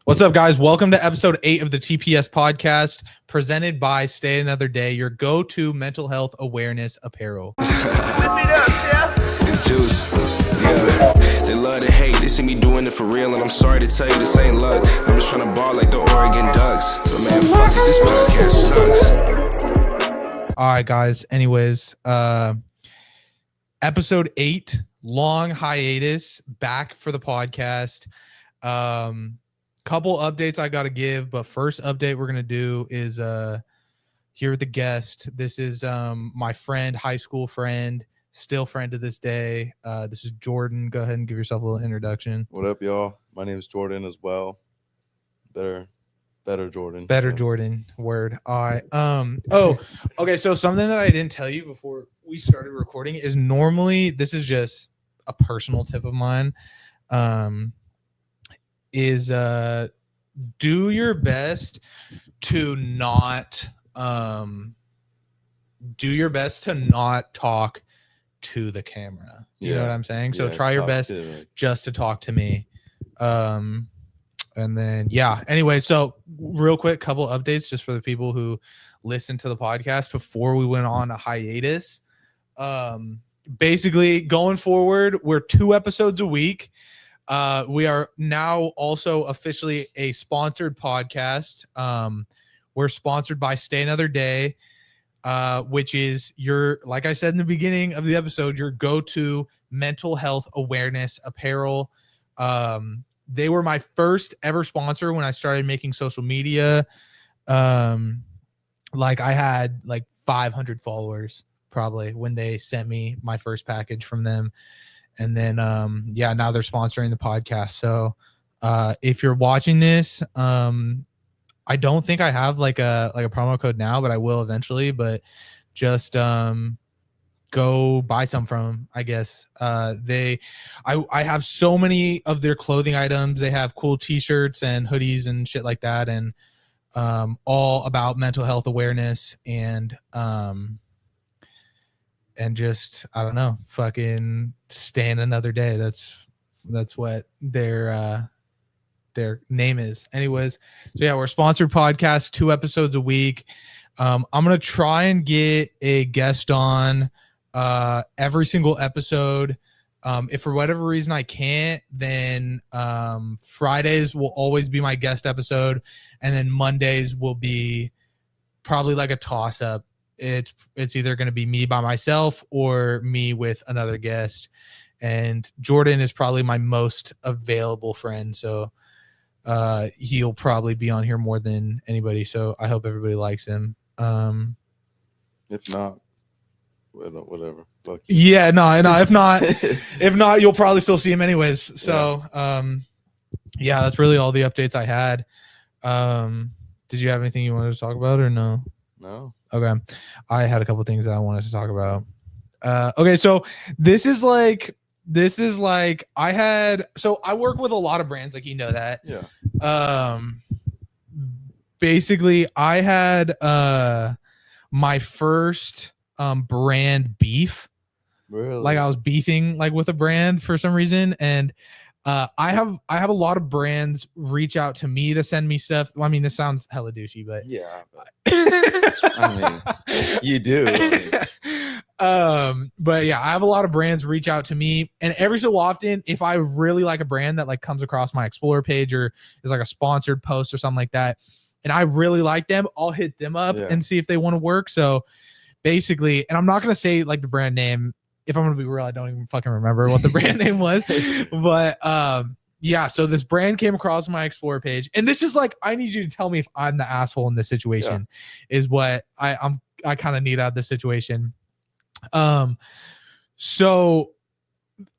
What's up, guys? Welcome to episode 8 of the TPS podcast, presented by Stay Another Day, your go-to mental health awareness apparel. It's juice. Yeah. They love to hate. They see me doing it for real, and I'm sorry to tell you this ain't luck. I'm just trying to ball like the Oregon Ducks. But man, fuck it, this podcast sucks. All right, guys. Anyways, episode 8, long hiatus, back for the podcast. Couple updates I got to give, but first update we're going to do is here with the guest. This is my friend, high school friend, still friend to this day. This is Jordan. Go ahead and give yourself a little introduction. What up, y'all? My name is Jordan as well. Better Jordan. Better Jordan. Word. All right. Okay. So something that I didn't tell you before we started recording is normally this is just a personal tip of mine. Is do your best to not talk to the camera. You know what I'm saying? So try your best just to talk to me. And then anyway, so real quick, couple updates just for the people who listened to the podcast before we went on a hiatus. Basically going forward, we're 2 episodes a week. We are now also officially a sponsored podcast. We're sponsored by Stay Another Day, which is like I said in the beginning of the episode, your go-to mental health awareness apparel. They were my first ever sponsor when I started making social media. Like I had like 500 followers probably when they sent me my first package from them. And then, now they're sponsoring the podcast. So, if you're watching this, I don't think I have like a promo code now, but I will eventually. But just go buy some from them, I guess. I have so many of their clothing items. They have cool T-shirts and hoodies and shit like that, and all about mental health awareness and just, I don't know, fucking stand another day. That's what their name is. Anyways, so we're a sponsored podcast, 2 episodes a week. I'm going to try and get a guest on every single episode. If for whatever reason I can't, then Fridays will always be my guest episode. And then Mondays will be probably like a toss up. It's either going to be me by myself or me with another guest, and Jordan is probably my most available friend, so he'll probably be on here more than anybody, so I hope everybody likes him. If not, whatever. Fuck you. Yeah, no, if not you'll probably still see him anyways. So that's really all the updates I had. Did you have anything you wanted to talk about or no? No. Okay. I had a couple things that I wanted to talk about. Okay. So this is like I work with a lot of brands, like, you know that. Yeah. Basically I had my first brand beef. Really? Like I was beefing like with a brand for some reason, and I have a lot of brands reach out to me to send me stuff. Well, I mean, this sounds hella douchey, but yeah. I mean, you do. But yeah, I have a lot of brands reach out to me, and every so often, if I really like a brand that like comes across my Explorer page or is like a sponsored post or something like that, and I really like them, I'll hit them up and see if they want to work. So basically, and I'm not gonna say like the brand name. If I'm gonna be real, I don't even fucking remember what the brand name was. But so this brand came across my Explorer page, and this is like, I need you to tell me if I'm the asshole in this situation, is what I kind of need out of this situation. So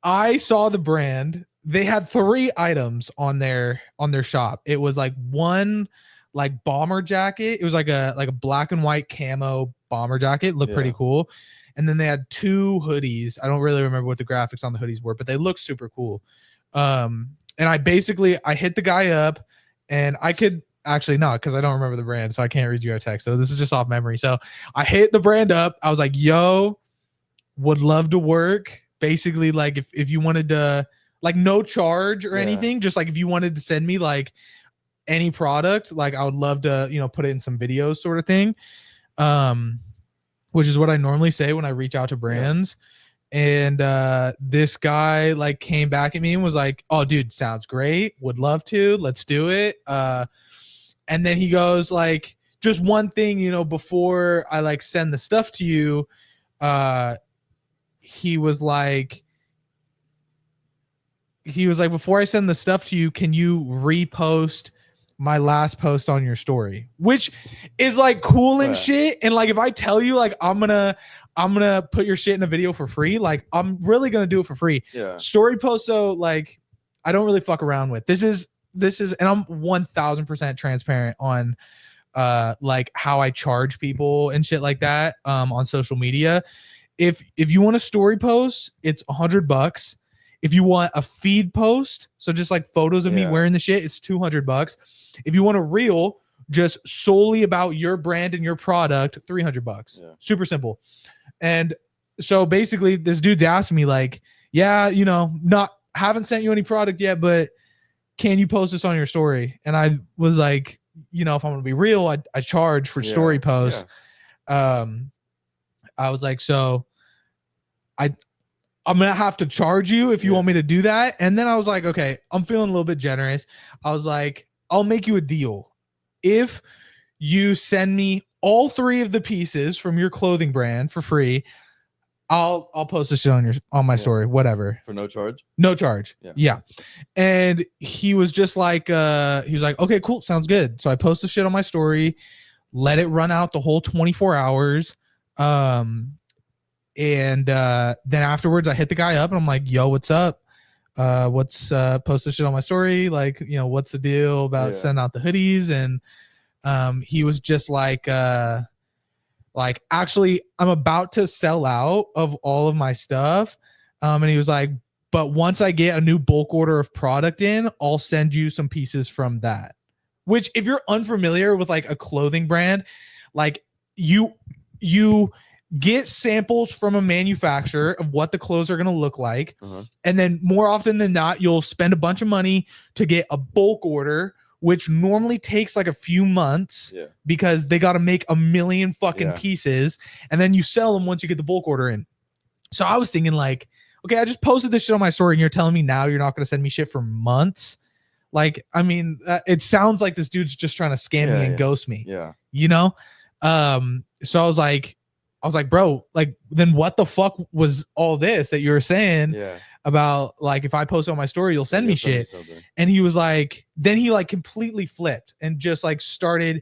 I saw the brand. They had 3 items on their shop. It was like one like bomber jacket. It was like a black and white camo bomber jacket. Looked pretty cool. And then they had 2 hoodies. I don't really remember what the graphics on the hoodies were, but they looked super cool. And I hit the guy up, and I could actually not, because I don't remember the brand, so I can't read you a text. So this is just off memory. So I hit the brand up. I was like, yo, would love to work. Basically, like if you wanted to, like, no charge or anything, just like if you wanted to send me like any product, like I would love to, put it in some videos sort of thing. Which is what I normally say when I reach out to brands. And this guy like came back at me and was like, "Oh, dude, sounds great. Would love to. Let's do it." And then he goes like, "Just one thing, before I like send the stuff to you." He was like, "Before I send the stuff to you, can you repost my last post on your story?" Which is like cool and shit. And like, if I tell you like I'm gonna put your shit in a video for free, like I'm really gonna do it for free. Yeah. Story posts, so like I don't really fuck around with. This is and I'm 1000% transparent on like how I charge people and shit like that on social media. If you want a story post, it's $100. If you want a feed post, so just like photos of me wearing the shit, it's $200. If you want a reel just solely about your brand and your product, $300. Yeah. Super simple. And so basically this dude's asking me like, "Yeah, haven't sent you any product yet, but can you post this on your story?" And I was like, if I'm gonna be real, I charge for story posts. I was like, so I'm gonna have to charge you if you want me to do that. And then I was like, okay, I'm feeling a little bit generous. I was like, I'll make you a deal. If you send me all 3 of the pieces from your clothing brand for free, I'll post this shit on my story, whatever. For no charge? No charge. Yeah. And he was just like, he was like, "Okay, cool, sounds good." So I post the shit on my story, let it run out the whole 24 hours. And then afterwards I hit the guy up and I'm like, "Yo, what's up? Post this shit on my story. Like, what's the deal about sending out the hoodies?" And he was just like, "Actually, I'm about to sell out of all of my stuff." And he was like, "But once I get a new bulk order of product in, I'll send you some pieces from that." Which, if you're unfamiliar with like a clothing brand, like you get samples from a manufacturer of what the clothes are going to look like. And then more often than not, you'll spend a bunch of money to get a bulk order, which normally takes like a few months because they got to make a million fucking pieces. And then you sell them once you get the bulk order in. So I was thinking like, okay, I just posted this shit on my story and you're telling me now you're not going to send me shit for months. Like, I mean, it sounds like this dude's just trying to scam me and ghost me, so I was like, "Bro, like, then what the fuck was all this that you were saying about like if I post on my story, you'll send me shit?" And he was like, then he like completely flipped and just like started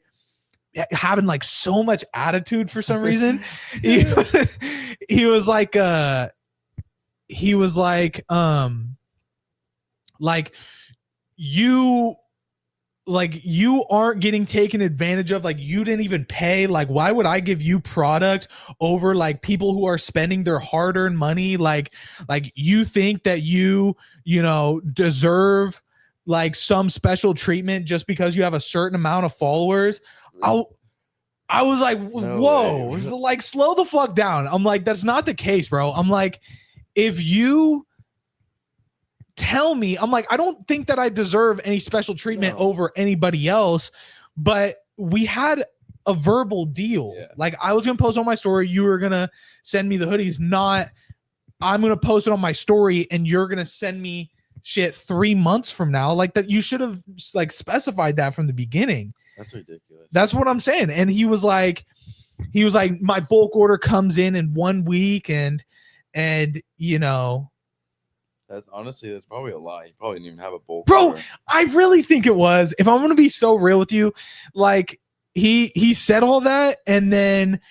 having like so much attitude for some reason. he was like, you aren't getting taken advantage of. Like, you didn't even pay. Like, why would I give you product over like people who are spending their hard-earned money? Like you think that you deserve like some special treatment just because you have a certain amount of followers. I was like, whoa, like, slow the fuck down. I'm like, that's not the case, bro. I'm like, if you tell me, I'm like, I don't think that I deserve any special treatment over anybody else, but we had a verbal deal. Like, I was gonna post on my story, you were gonna send me the hoodies, not I'm gonna post it on my story and you're gonna send me shit 3 months from now. Like, that you should have like specified that from the beginning. That's ridiculous. That's what I'm saying. And he was like, my bulk order comes in 1 week, and that's probably a lie. You probably didn't even have a bulk bro order. I really think it was. If I'm gonna be so real with you, like, he said all that, and then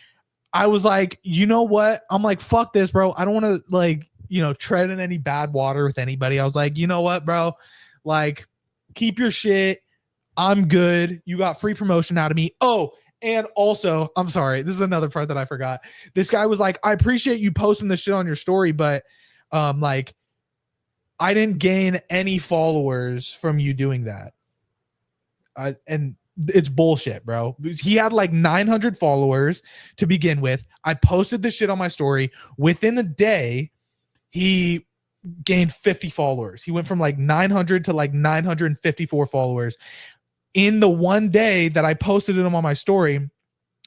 I was like, you know what, I'm like, fuck this, bro. I don't want to like tread in any bad water with anybody. I was like, you know what, bro, like, keep your shit, I'm good. You got free promotion out of me. Oh, and also, I'm sorry, this is another part that I forgot. This guy was like, I appreciate you posting this shit on your story, but like, I didn't gain any followers from you doing that. And it's bullshit, bro. He had like 900 followers to begin with. I posted this shit on my story. Within a day, he gained 50 followers. He went from like 900 to like 954 followers. in the one day that I posted him on my story,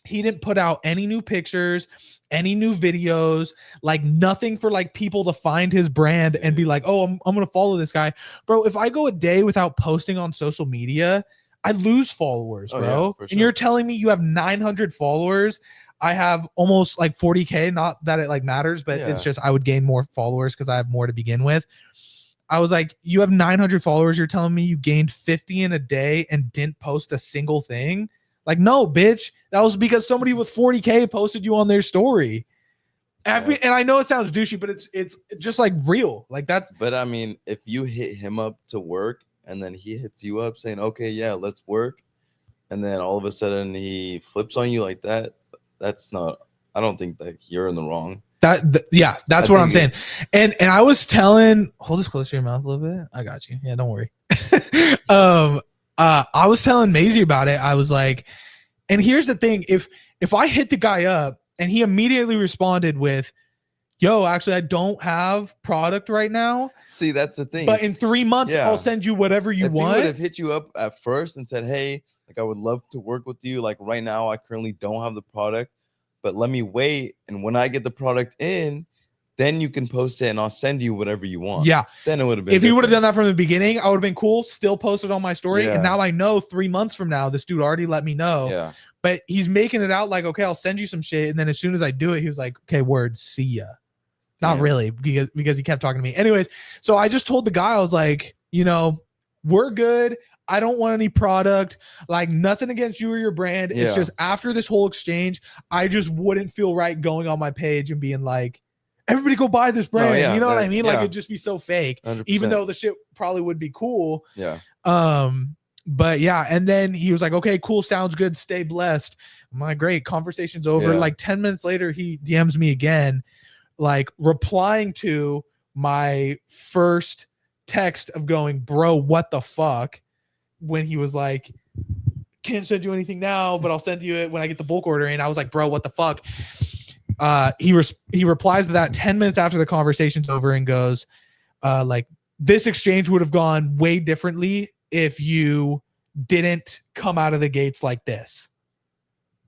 he didn't put out any new pictures, any new videos, like nothing for like people to find his brand and be like, oh, I'm going to follow this guy. Bro, if I go a day without posting on social media, I lose followers, bro. Yeah, for sure. And you're telling me you have 900 followers. I have almost like 40K. Not that it like matters, but it's just I would gain more followers because I have more to begin with. I was like, you have 900 followers. You're telling me you gained 50 in a day and didn't post a single thing? Like, no, bitch. That was because somebody with 40K posted you on their story. And I know it sounds douchey, but it's just like real. Like that's. But I mean, if you hit him up to work and then he hits you up saying, okay, yeah, let's work. And then all of a sudden he flips on you like that. That's not, I don't think that you're in the wrong. That's what I'm saying. And I was telling, hold this close to your mouth a little bit. I got you. Yeah, don't worry. I was telling Maisie about it. I was like, and here's the thing. If I hit the guy up and he immediately responded with, yo, actually, I don't have product right now. See, that's the thing. But in 3 months, I'll send you whatever you want. If he would have hit you up at first and said, hey, like I would love to work with you. Like right now, I currently don't have the product, but let me wait. And when I get the product in, then you can post it and I'll send you whatever you want. Yeah. Then it would have been if you would have done that from the beginning, I would have been cool. Still posted on my story. Yeah. And now I know 3 months from now, this dude already let me know. Yeah. But he's making it out like, okay, I'll send you some shit. And then as soon as I do it, he was like, okay, word, see ya. Not really, because he kept talking to me. Anyways, so I just told the guy, I was like, you know, we're good. I don't want any product, like nothing against you or your brand. It's just after this whole exchange, I just wouldn't feel right going on my page and being like, everybody go buy this brand. You know what I mean? Like it'd just be so fake, 100%. Even though the shit probably would be cool. Yeah. But yeah. And then he was like, okay, cool. Sounds good. Stay blessed. I'm like, great. Conversation's over. Yeah. Like 10 minutes later, he DMs me again, like replying to my first text of going, bro, what the fuck? When he was like, can't send you anything now, but I'll send you it when I get the bulk order. And I was like, bro, what the fuck? He replies to that 10 minutes after the conversation's over and goes, like, this exchange would have gone way differently if you didn't come out of the gates like this.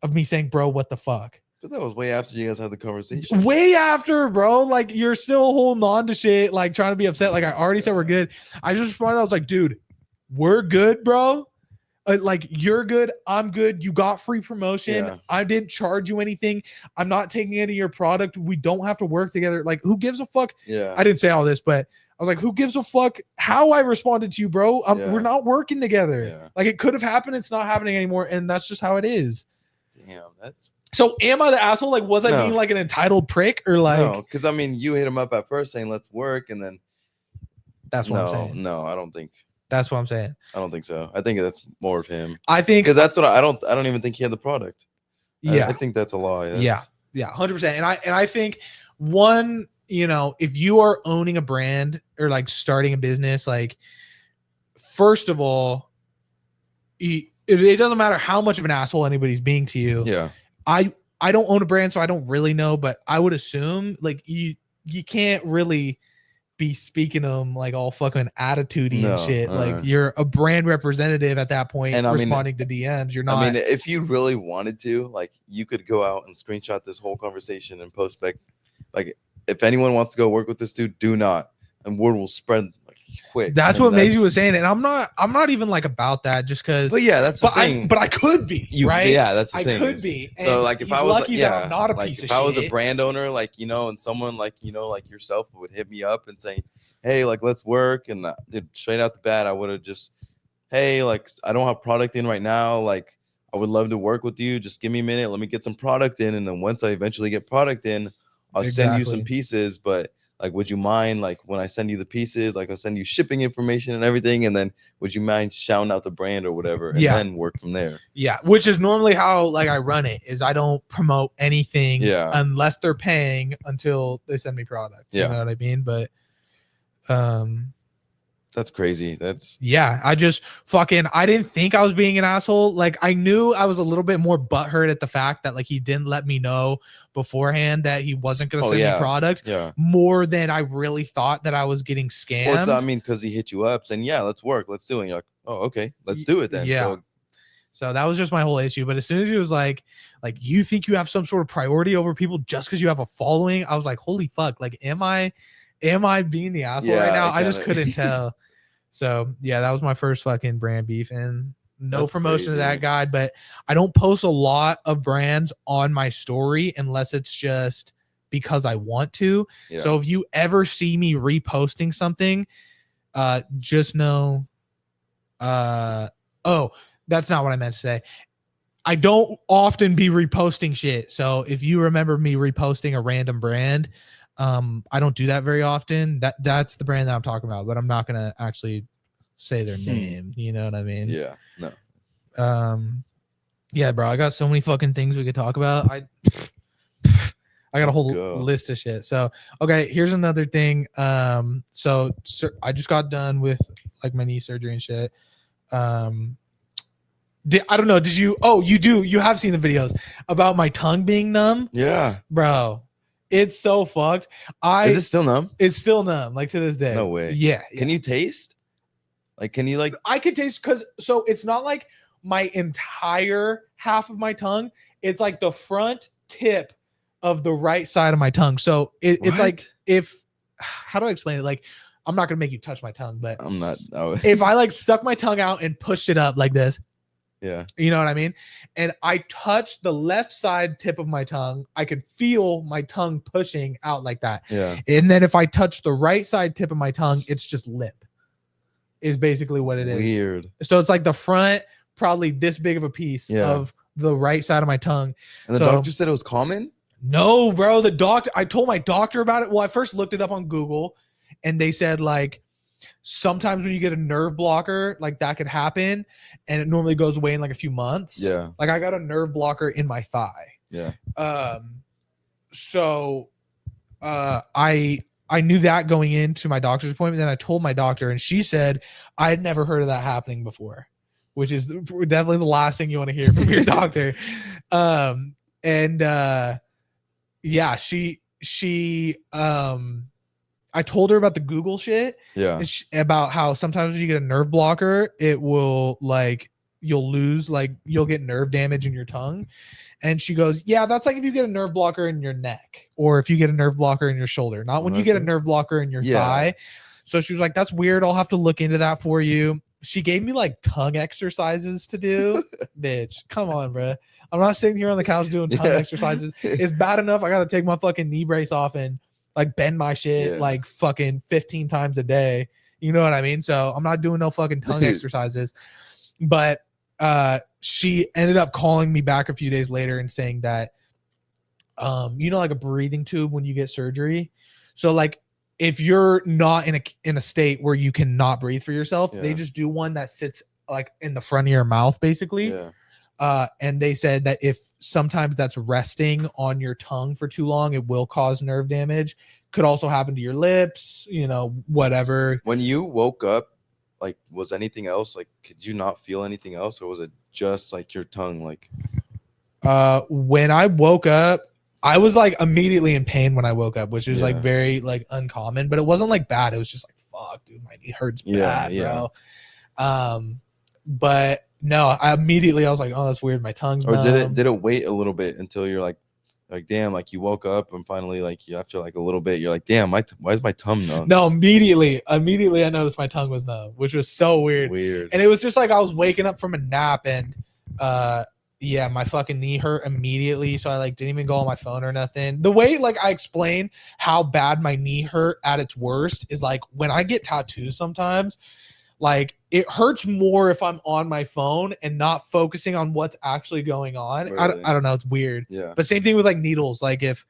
Of me saying, bro, what the fuck? But that was way after you guys had the conversation. Way after, bro. Like, you're still holding on to shit, like trying to be upset. Like, I already said we're good. I just responded, I was like, dude, we're good, bro. Like, you're good. I'm good. You got free promotion. Yeah. I didn't charge you anything. I'm not taking any of your product. We don't have to work together. Like, who gives a fuck? Yeah. I didn't say all this, but I was like, who gives a fuck how I responded to you, bro? We're not working together. Yeah. Like, it could have happened. It's not happening anymore. And that's just how it is. Damn, that's. So am I the asshole? Like, was I being like an entitled prick or like? No, because I mean, you hit him up at first saying let's work, and then that's what I'm saying. No, I don't think. That's what I'm saying. I don't think so. I think that's more of him. I think because that's what I don't even think he had the product. Yeah, I think that's a lie. Yeah, 100%. And I think one, you know, if you are owning a brand or like starting a business, like first of all, it doesn't matter how much of an asshole anybody's being to you. Yeah. I don't own a brand, so I don't really know, but I would assume like you can't really be speaking to them like all fucking attitudey and shit. Like you're a brand representative at that point, and responding to DMs. You're not. I mean, if you really wanted to, like, you could go out and screenshot this whole conversation and post back. Like, if anyone wants to go work with this dude, do not, and word will spread like quick. That's what Maisie was saying, and I'm not even like about that just because. But yeah, that's the thing. But I could be, right? Yeah, that's the thing. I could be. So like, if I was lucky that I'm not a piece of shit. If I was a brand owner, like, you know, and someone like, you know, like yourself would hit me up and say, hey, like, let's work, and straight out the bat, I would have just, hey, like, I don't have product in right now, like, I would love to work with you. Just give me a minute, let me get some product in, and then once I eventually get product in, I'll send you some pieces. But like, would you mind, like, when I send you the pieces, like, I'll send you shipping information and everything, and then would you mind shouting out the brand or whatever, and then work from there? Yeah, which is normally how like I run it. Is I don't promote anything unless they're paying until they send me product. You know what I mean? But That's crazy. That's yeah, I just fucking, I didn't think I was being an asshole. Like, I knew I was a little bit more butthurt at the fact that like he didn't let me know beforehand that he wasn't going to send me products, more than I really thought that I was getting scammed. Well, I mean, because he hit you up saying, yeah, let's work, let's do it. And you're like, oh, okay, let's do it then. Yeah. So that was just my whole issue. But as soon as he was like you think you have some sort of priority over people just because you have a following, I was like, holy fuck, like am I being the asshole right now? I just couldn't tell. So yeah, that was my first fucking brand beef, and no promotion to that guy. But I don't post a lot of brands on my story unless it's just because I want to. Yeah. So if you ever see me reposting something, just know, oh, that's not what I meant to say. I don't often be reposting shit. So if you remember me reposting a random brand, I don't do that very often. That's the brand that I'm talking about, but I'm not going to actually say their name. You know what I mean? Yeah. No. Yeah, bro, I got so many fucking things we could talk about. I got a whole list of shit. So, okay, here's another thing. So I just got done with like my knee surgery and shit. I don't know. Did you? Oh, you do. You have seen the videos about my tongue being numb. Yeah, bro, it's so fucked. Is it still numb? It's still numb, like to this day. No way. Yeah. Can you taste? Like, can you like? I can taste because so it's not like my entire half of my tongue. It's like the front tip of the right side of my tongue. So it's like how do I explain it? Like, I'm not gonna make you touch my tongue, but I'm not. If I like stuck my tongue out and pushed it up like this. Yeah. You know what I mean? And I touched the left side tip of my tongue. I could feel my tongue pushing out like that. Yeah. And then if I touch the right side tip of my tongue, it's just lip. Is basically what it is. Weird. So it's like the front, probably this big of a piece of the right side of my tongue. And the doctor said it was common? No, bro. I told my doctor about it. Well, I first looked it up on Google and they said like, sometimes when you get a nerve blocker, like that could happen, and it normally goes away in like a few months. Yeah. Like I got a nerve blocker in my thigh. Yeah. So I knew that going into my doctor's appointment. Then I told my doctor, and she said I had never heard of that happening before, which is definitely the last thing you want to hear from your doctor. Yeah, she I told her about the Google shit. Yeah. About how sometimes when you get a nerve blocker, it will like, you'll get nerve damage in your tongue. And she goes, yeah, that's like if you get a nerve blocker in your neck or if you get a nerve blocker in your shoulder, not when you get a nerve blocker in your thigh. So she was like, that's weird. I'll have to look into that for you. She gave me like tongue exercises to do. Bitch, come on, bro. I'm not sitting here on the couch doing tongue exercises. It's bad enough I got to take my fucking knee brace off and like bend my shit like fucking 15 times a day. You know what I mean? So I'm not doing no fucking tongue exercises. But she ended up calling me back a few days later and saying that, you know, like a breathing tube when you get surgery. So like if you're not in a state where you cannot breathe for yourself, they just do one that sits like in the front of your mouth, basically. Yeah. And they said that if sometimes that's resting on your tongue for too long, it will cause nerve damage. Could also happen to your lips, you know, whatever. When you woke up, like, was anything else? Like, could you not feel anything else? Or was it just like your tongue? Like, when I woke up, I was like immediately in pain when I woke up, which is like very like uncommon, but it wasn't like bad. It was just like, fuck, dude, my knee hurts bad, bro. But no, I was like, oh, that's weird. My tongue's numb. Or did it wait a little bit until you're like, damn, like you woke up and finally like after like a little bit, you're like, damn, why is my tongue numb? No, immediately I noticed my tongue was numb, which was so weird. And it was just like I was waking up from a nap and yeah, my fucking knee hurt immediately. So I like didn't even go on my phone or nothing. The way like I explain how bad my knee hurt at its worst is like when I get tattoos sometimes, like it hurts more if I'm on my phone and not focusing on what's actually going on. Really? I don't know. It's weird. Yeah. But same thing with like needles. Like if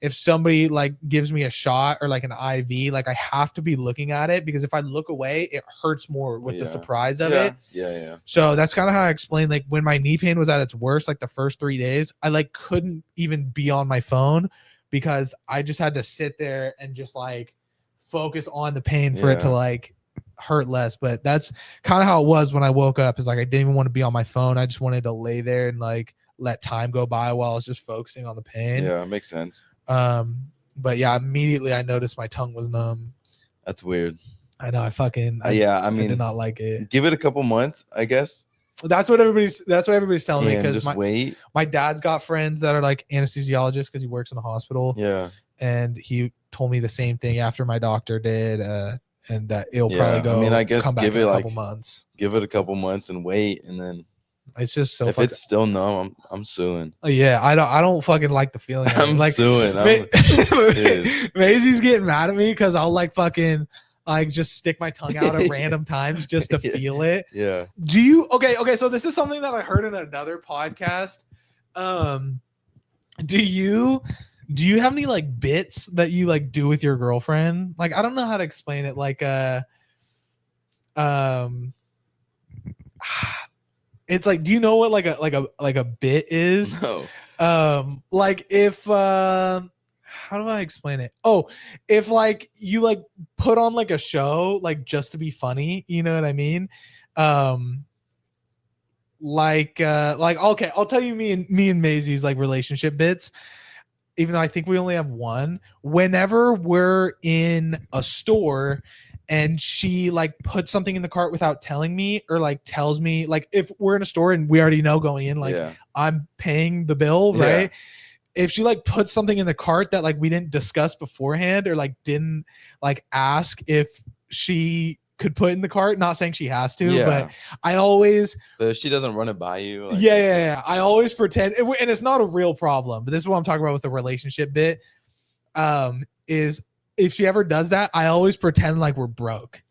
somebody like gives me a shot or like an IV, like I have to be looking at it because if I look away, it hurts more with the surprise of it. Yeah. So that's kind of how I explained, like when my knee pain was at its worst, like the first 3 days, I like couldn't even be on my phone because I just had to sit there and just like focus on the pain for it to like hurt less. But that's kind of how it was when I woke up. Is like I didn't even want to be on my phone. I just wanted to lay there and like let time go by while I was just focusing on the pain. Yeah, it makes sense. But yeah, immediately I noticed my tongue was numb. That's weird. I know. I mean, did not like it. Give it a couple months, I guess. That's what everybody's telling me, because wait. My dad's got friends that are like anesthesiologists because he works in a hospital. Yeah. And he told me the same thing after my doctor did, and that it'll probably go. I mean, I guess give it a like couple months. Give it a couple months and wait, and then it's just so. If it's still numb, I'm suing. Yeah, I don't fucking like the feeling. I'm like suing. Maisie's getting mad at me because I'll like fucking like just stick my tongue out at random times just to feel it. Yeah. Do you? Okay. So this is something that I heard in another podcast. Do you have any like bits that you like do with your girlfriend? Like, I don't know how to explain it. Like, it's like, do you know what like a bit is? No. Like if how do I explain it? Oh, if like you like put on like a show like just to be funny, you know what I mean? Like okay, I'll tell you me and Maisie's like relationship bits. Even though I think we only have one. Whenever we're in a store and she like puts something in the cart without telling me, or like tells me, like if we're in a store and we already know going in, like I'm paying the bill, right? If she like puts something in the cart that like we didn't discuss beforehand, or like didn't like ask if she could put in the cart, not saying she has to, but I always, but if she doesn't run it by you, like, I always pretend, and it's not a real problem, but this is what I'm talking about with the relationship bit. Is if she ever does that, I always pretend like we're broke.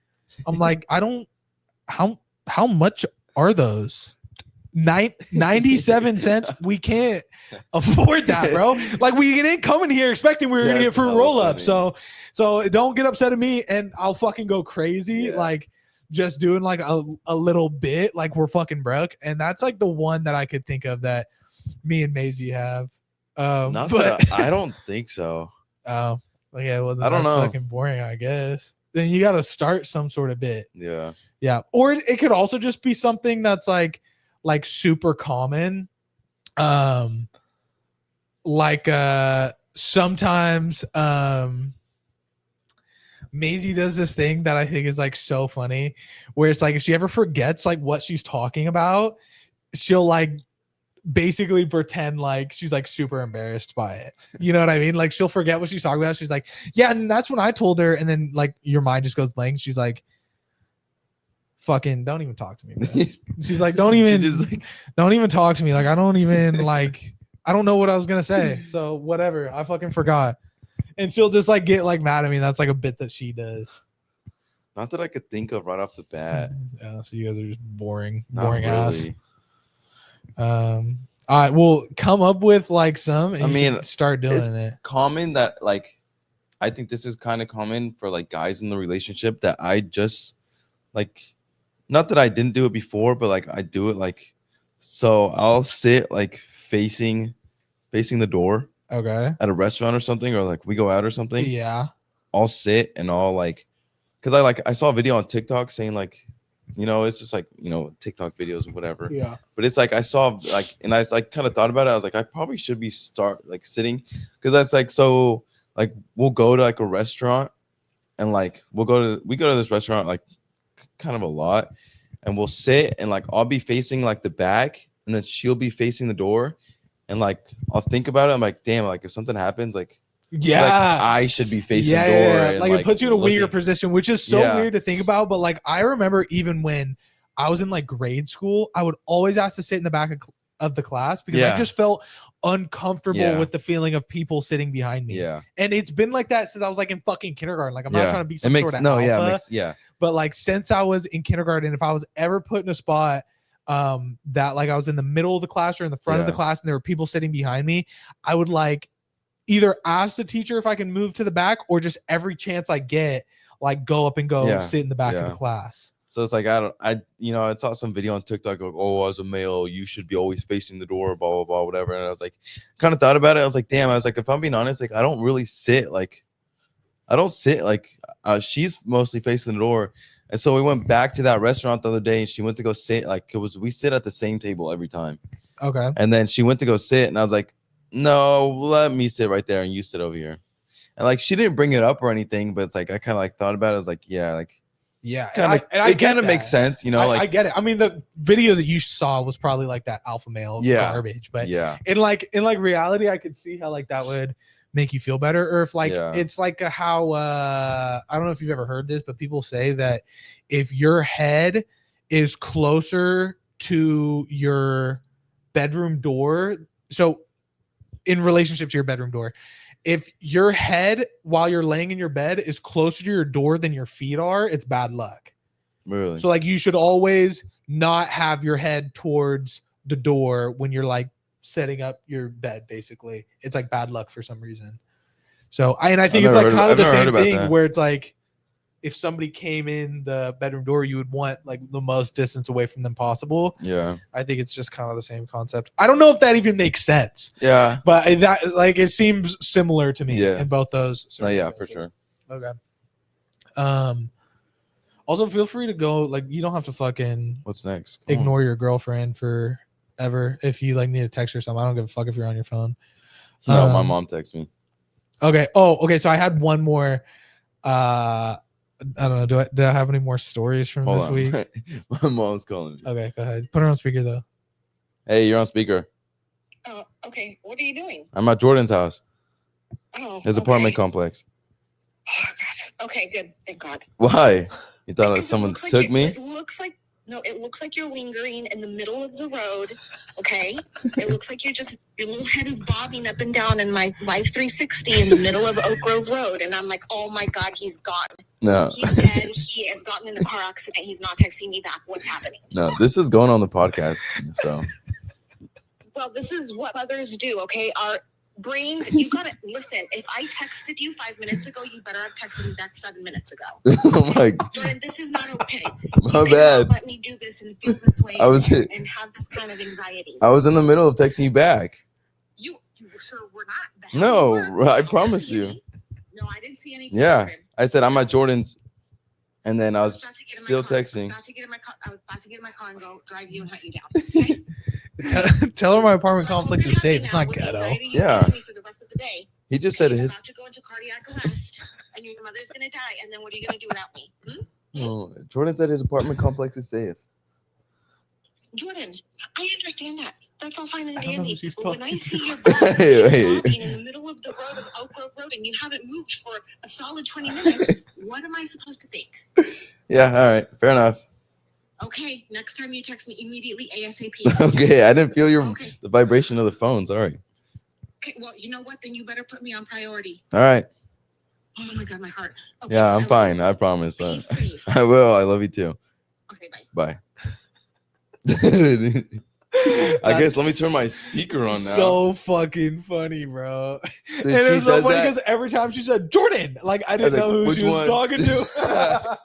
I'm like, how much are those? 97 cents. We can't afford that, bro. Like, we didn't come in here expecting we were gonna get fruit roll up. So don't get upset at me, and I'll fucking go crazy. Like just doing like a little bit, like we're fucking broke. And that's like the one that I could think of that me and Maisie have. I don't think so. Oh, okay. Well, then I don't know. Fucking boring, I guess. Then you got to start some sort of bit. Yeah. Or it could also just be something that's like super common. Sometimes Maisie does this thing that I think is like so funny, where it's like if she ever forgets like what she's talking about, she'll like basically pretend like she's like super embarrassed by it. You know what I mean? Like she'll forget what she's talking about. She's like, yeah, and that's when I told her, and then like your mind just goes blank. She's like, fucking don't even talk to me, bro. She's like, don't even talk to me. Like I don't even like, I don't know what I was gonna say, so whatever, I fucking forgot. And she'll just like get like mad at me. That's like a bit that she does. Not that I could think of right off the bat. Yeah, so you guys are just boring ass. All right, we'll come up with like some, and you should start doing it. Common that like, I think this is kind of common for like guys in the relationship, that I just like, not that I didn't do it before, but like I do it like, so I'll sit like facing the door. Okay. At a restaurant or something, or like we go out or something. Yeah. I'll sit and I'll like, because I saw a video on TikTok saying like, you know, it's just like, you know, TikTok videos or whatever. Yeah. But it's like I saw like, and I like kind of thought about it. I was like, I probably should be like sitting, because that's like, so like we'll go to like a restaurant, and like we go to this restaurant like kind of a lot, and we'll sit, and like I'll be facing like the back, and then she'll be facing the door. And like I'll think about it. I'm like, damn, like if something happens, like I should be facing the door. And, like it puts you in a weirder position, which is so weird to think about. But like I remember even when I was in like grade school, I would always ask to sit in the back of the class, because I just felt uncomfortable with the feeling of people sitting behind me. Yeah. And it's been like that since I was like in fucking kindergarten. Like I'm not trying to be some sort of alpha. But like since I was in kindergarten, if I was ever put in a spot that like I was in the middle of the class or in the front of the class and there were people sitting behind me, I would like either ask the teacher if I can move to the back, or just every chance I get, like go up and go sit in the back of the class. So it's like, I saw some video on TikTok like, oh, as a male, you should be always facing the door, blah, blah, blah, whatever. And I was like, kind of thought about it. I was like, damn, I was like, if I'm being honest, like, I don't sit like, she's mostly facing the door. And so we went back to that restaurant the other day, and she went to go sit. Like we sit at the same table every time. Okay. And then she went to go sit, and I was like, no, let me sit right there, and you sit over here. And like she didn't bring it up or anything, but it's like I kind of like thought about it. I was like, yeah, like it kind of makes sense, you know. I get it. I mean, the video that you saw was probably like that alpha male garbage, but in reality, I could see how like that would make you feel better, or if like it's like how I don't know if you've ever heard this, but people say that if your head is closer to your bedroom door, so in relationship to your bedroom door, if your head while you're laying in your bed is closer to your door than your feet are, it's bad luck. Really? So like you should always not have your head towards the door when you're like setting up your bed. Basically, it's like bad luck for some reason. So I think it's like kind of the same thing where it's like if somebody came in the bedroom door, you would want like the most distance away from them possible. Yeah. I think it's just kind of the same concept. I don't know if that even makes sense. Yeah. But that like it seems similar to me in both those. No, yeah, for sure. Okay. Also feel free to go, like you don't have to fucking what's next? Ignore your girlfriend forever if you like need a text or something. I don't give a fuck if you're on your phone. No, my mom texts me. Okay. Oh, okay. So I had one more I don't know. Do I have any more stories from this week? My mom's calling me. Okay, go ahead. Put her on speaker though. Hey, you're on speaker. Oh, okay. What are you doing? I'm at Jordan's house. Oh, his apartment complex. Oh God. Okay, good. Thank God. Why? You thought someone took me? It looks like it looks like you're lingering in the middle of the road. Okay. It looks like your little head is bobbing up and down in my Life 360 in the middle of Oak Grove Road, and I'm like, oh my God, he's gone. No. He's dead. He has gotten in a car accident. He's not texting me back. What's happening? No, this is going on the podcast. So. Well, this is what mothers do. Okay, our brains. You gotta listen. If I texted you 5 minutes ago, you better have texted me back 7 minutes ago. Oh my. Jordan, this is not okay. My bad. Let me do this and feel this way and have this kind of anxiety. I was in the middle of texting you back. You sure we're not? No, I promise you. No, I didn't see anything. Yeah, I said I'm at Jordan's, and then I was still texting. I was about to get in my car and go drive you and hunt you down. Okay? Tell her my apartment complex is safe. It's not ghetto. Yeah. For the rest of the day. He just said his. About to go into cardiac arrest, and your mother's gonna die. And then what are you gonna do without me? No, Jordan said his apartment complex is safe. Jordan, I understand that. That's all fine and dandy. But when I see your walking in the middle of the road of Oak Grove Road and you haven't moved for a solid 20 minutes, what am I supposed to think? Yeah, all right, fair enough. Okay, next time you text me immediately ASAP. Okay, I didn't feel the vibration of the phone. Sorry. Okay, well, you know what? Then you better put me on priority. All right. Oh my God, my heart. Okay, yeah, I'm fine. I promise. I will. I love you too. Okay, bye. Bye. I guess let me turn my speaker on now. So fucking funny, bro. And it was so funny because every time she said Jordan, like I didn't know who she was talking to.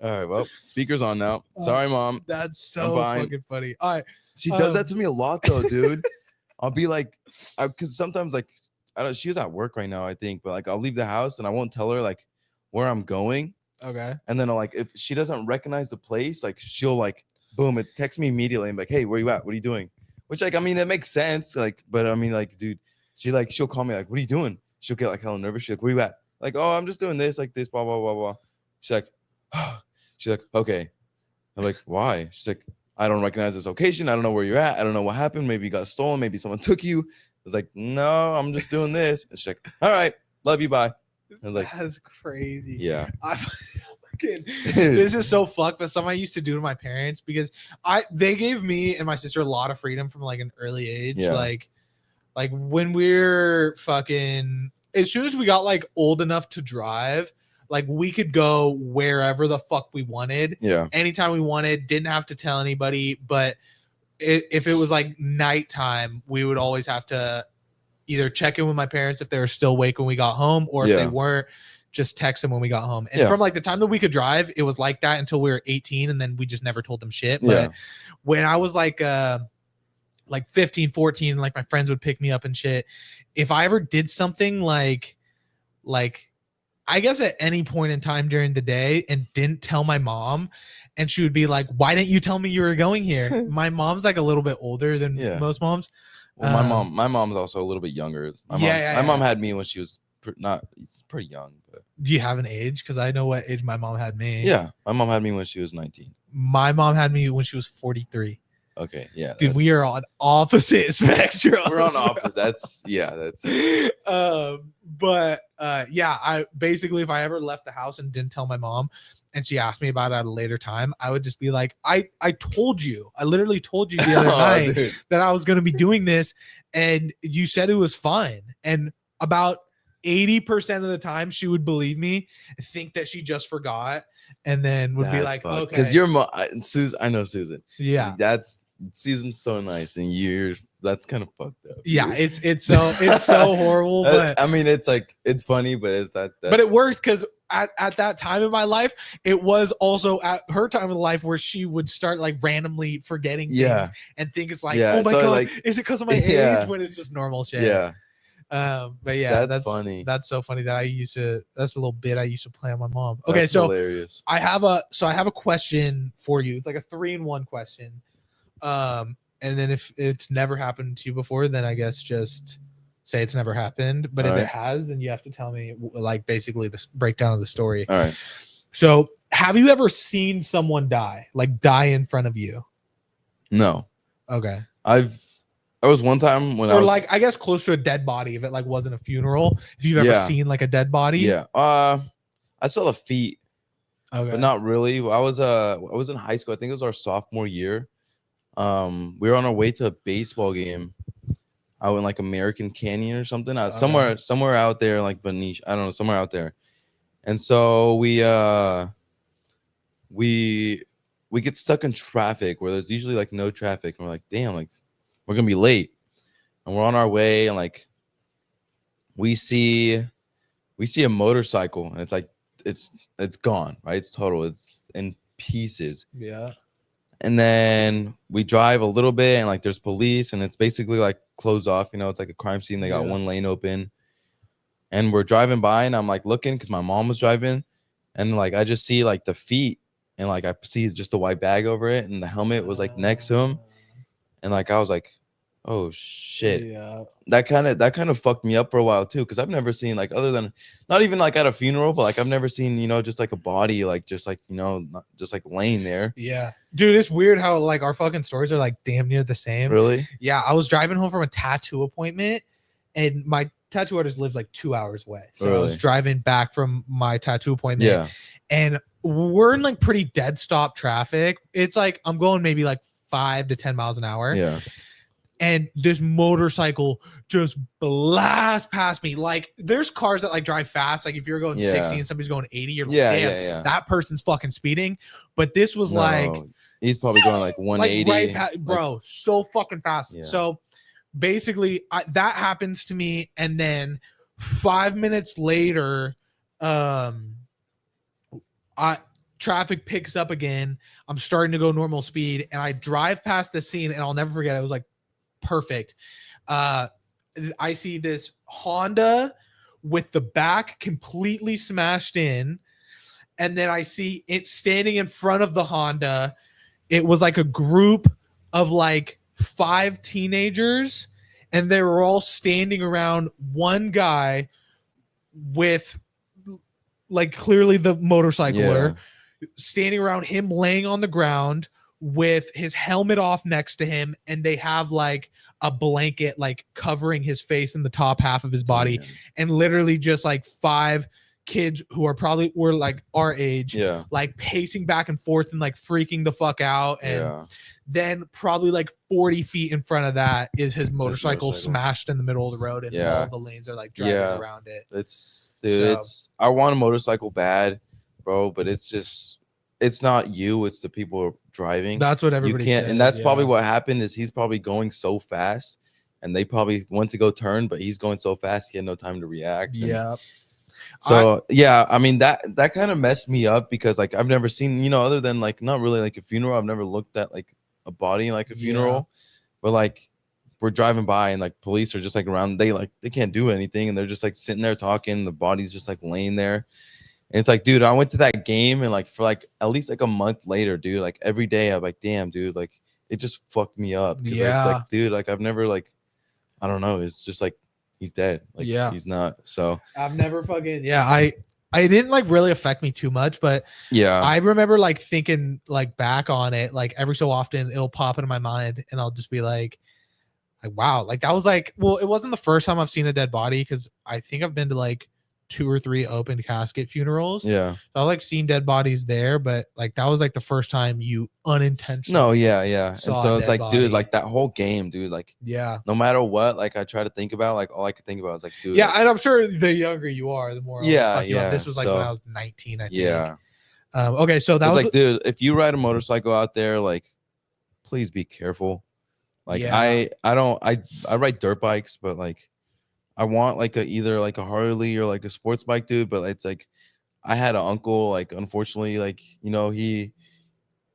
All right, well, speaker's on now. Sorry, Mom. That's so fucking funny. All right. She does that to me a lot though, dude. I'll be like, because sometimes like she's at work right now, I think, but like I'll leave the house and I won't tell her like where I'm going. Okay. And then I'll like if she doesn't recognize the place, like she'll like boom, it texts me immediately and like, hey, where you at? What are you doing? Which like I mean it makes sense, like, but I mean like, dude, she'll call me like, what are you doing? She'll get like hella nervous. She's like, where you at? Like, oh, I'm just doing this, like this, blah blah blah blah. She's like, oh. She's like, okay. I'm like, why? She's like, I don't recognize this location. I don't know where you're at. I don't know what happened. Maybe you got stolen. Maybe someone took you. I was like, no, I'm just doing this. And she's like, all right, love you, bye. I was like, that's crazy. Yeah. This is so fucked, but something I used to do to my parents because they gave me and my sister a lot of freedom from like an early age. Yeah. Like when we're fucking, as soon as we got like old enough to drive, like we could go wherever the fuck we wanted. Yeah. Anytime we wanted, didn't have to tell anybody. But if it was like nighttime, we would always have to either check in with my parents if they were still awake when we got home, or if they weren't, just text them when we got home. And from like the time that we could drive, it was like that until we were 18, and then we just never told them shit. But when I was like 15, 14, like my friends would pick me up and shit. If I ever did something like I guess at any point in time during the day and didn't tell my mom, and she would be like, "Why didn't you tell me you were going here?" My mom's like a little bit older than most moms. Well, my mom's also a little bit younger. My mom had me when she was it's pretty young. But do you have an age? Because I know what age my mom had me. Yeah, my mom had me when she was 19. My mom had me when she was 43. Okay, yeah, dude, we are on opposite spectrum. We're on opposite. That's. But I basically, if I ever left the house and didn't tell my mom, and she asked me about it at a later time, I would just be like, I told you, I literally told you the other night that I was going to be doing this, and you said it was fine. And about 80% of the time, she would believe me, think that she just forgot, and then would be like, okay, because your mom, Susan, I know Susan. Yeah, Susan's so nice, and that's kind of fucked up. Yeah, dude. it's so horrible, but I mean, it's like it's funny, but it's that. But it works because at that time in my life, it was also at her time of life where she would start like randomly forgetting things and think it's like, oh my god, like, is it because of my age? When it's just normal shit. Yeah. But yeah, that's funny. That's so funny that that's a little bit I used to play on my mom. Okay, that's so hilarious. I have a question for you. It's like a 3-in-1 question. And then if it's never happened to you before, then I guess just say it's never happened. But if it has, then you have to tell me like basically the breakdown of the story. All right. So have you ever seen someone die in front of you? No. Okay. I was one time when like I guess close to a dead body if it like wasn't a funeral. If you've ever seen like a dead body. Yeah. I saw the feet. Okay. But not really. I was in high school. I think it was our sophomore year. We were on our way to a baseball game out in like American Canyon or something. Somewhere out there, like Benicia. I don't know, somewhere out there. And so we get stuck in traffic where there's usually like no traffic. And we're like, damn, like we're gonna be late. And we're on our way, and like we see a motorcycle, and it's like it's gone, right? It's total. It's in pieces. Yeah. And then we drive a little bit, and like there's police, and it's basically like closed off. You know, it's like a crime scene. They got one lane open, and we're driving by, and I'm like looking because my mom was driving, and like I just see like the feet, and like I see just a white bag over it, and the helmet was like next to him, and like I was like, oh shit. Yeah. That kind of fucked me up for a while too, because I've never seen like, other than not even like at a funeral, but like I've never seen, you know, just like a body like just like, you know, not just like laying there. Yeah, dude, it's weird how like our fucking stories are like damn near the same. Really? Yeah, I was driving home from a tattoo appointment, and my tattoo artist lives like 2 hours away, so I was driving back from my tattoo appointment, and we're in like pretty dead stop traffic. It's like I'm going maybe like 5 to 10 miles an hour. Yeah. And this motorcycle just blasts past me. Like there's cars that like drive fast. Like if you're going 60 and somebody's going 80, you're like, damn, that person's fucking speeding. But this was he's probably going like 180. Like bro, so fucking fast. Yeah. So basically that happens to me. And then 5 minutes later, traffic picks up again. I'm starting to go normal speed, and I drive past the scene, and I'll never forget. It was like perfect. I see this Honda with the back completely smashed in, and then I see it standing in front of the Honda. It was like a group of like 5 teenagers, and they were all standing around one guy with like clearly the motorcycler standing around him, laying on the ground with his helmet off next to him, and they have like a blanket like covering his face and the top half of his body, and literally just like 5 kids who were like our age, like pacing back and forth and like freaking the fuck out. And then probably like 40 feet in front of that is his motorcycle smashed in the middle of the road, and all the lanes are like driving around it. I want a motorcycle bad, bro, but it's not you, it's the people driving. That's what everybody says. And that's probably what happened, is he's probably going so fast, and they probably went to go turn, but he's going so fast he had no time to react. So I mean that kind of messed me up, because like I've never seen, you know, other than like not really like a funeral, I've never looked at like a body like a funeral. But like, we're driving by and like police are just like around. They can't do anything, and they're just like sitting there talking. The body's just like laying there. And it's like, dude, I went to that game and like for like at least like a month later, dude, like every day I'm like, damn, dude, like it just fucked me up. Cause Yeah. like, dude, like I've never like, I don't know. It's just like he's dead. Like Yeah. he's not. So I've never fucking I didn't like really affect me too much, but yeah, I remember like thinking like back on it, like every so often it'll pop into my mind and I'll just be like wow, like that was like, well, it wasn't the first time I've seen a dead body because I think I've been to like 2 or 3 open casket funerals. yeah. So I like seen dead bodies there, but like that was like the first time you unintentionally. No, yeah. And saw so a it's dead like, body. dude, like that whole game, dude, like Yeah. no matter what, like I try to think about, like all I could think about is like, dude. Yeah, like, and I'm sure the younger you are, the more I'll Yeah, fuck you up. yeah, This was like so- when I was 19, I think. yeah. Okay, so that It's was like, dude, if you ride a motorcycle out there, like, please be careful. Like Yeah. I ride dirt bikes, but like I want like either like a Harley or like a sports bike, dude. But it's like I had an uncle, like unfortunately, like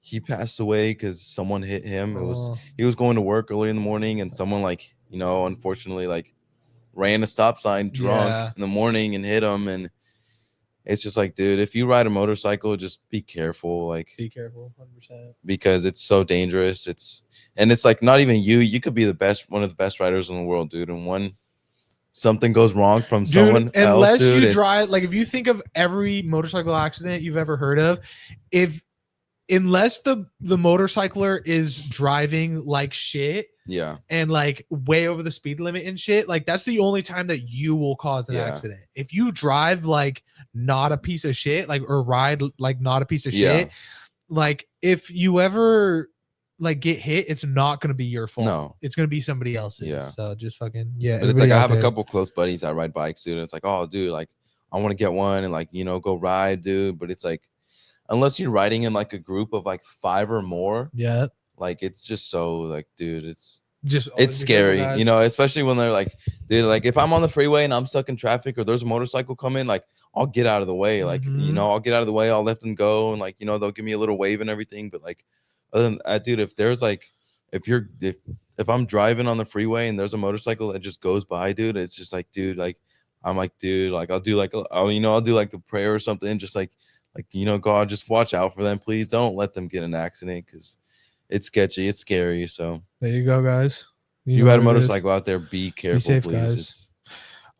he passed away because someone hit him. It was he was going to work early in the morning, and someone like unfortunately like ran a stop sign drunk Yeah. in the morning and hit him. And it's just like, dude, if you ride a motorcycle, just be careful, like be careful, 100%. because it's so dangerous. It's like not even you could be one of the best riders in the world, dude. And when something goes wrong from someone else, Unless dude, you drive, like if you think of every motorcycle accident you've ever heard of, unless the motorcycler is driving like shit yeah, and like way over the speed limit and shit, like that's the only time that you will cause an Yeah. accident. If you drive like not a piece of shit, like or ride like not a piece of Yeah. shit, like if you ever like get hit, it's not gonna be your fault. No. It's gonna be somebody else's. Yeah. So just fucking yeah. But it's like everybody I out have a there. couple close buddies that ride bikes, dude. And it's like, oh, dude, like I want to get one and like go ride, dude. But it's like unless you're riding in like a group of like 5 or more, Yeah. like it's just so like, dude, it's Just always it's be careful, scary, guys. especially when they're like, dude, like if I'm on the freeway and I'm stuck in traffic or there's a motorcycle coming, like I'll get out of the way, like Mhm. I'll get out of the way, I'll let them go, and like they'll give me a little wave and everything. But like other than that, dude, if there's like if I'm driving on the freeway and there's a motorcycle that just goes by, dude, it's just like, dude, like I'm like, dude, like I'll do like I'll do like a prayer or something, just like God, just watch out for them, please don't let them get in an accident because it's sketchy, it's scary. So There you go, guys. if you know ride a what it is. motorcycle out there, be careful, safe, please. guys. It's,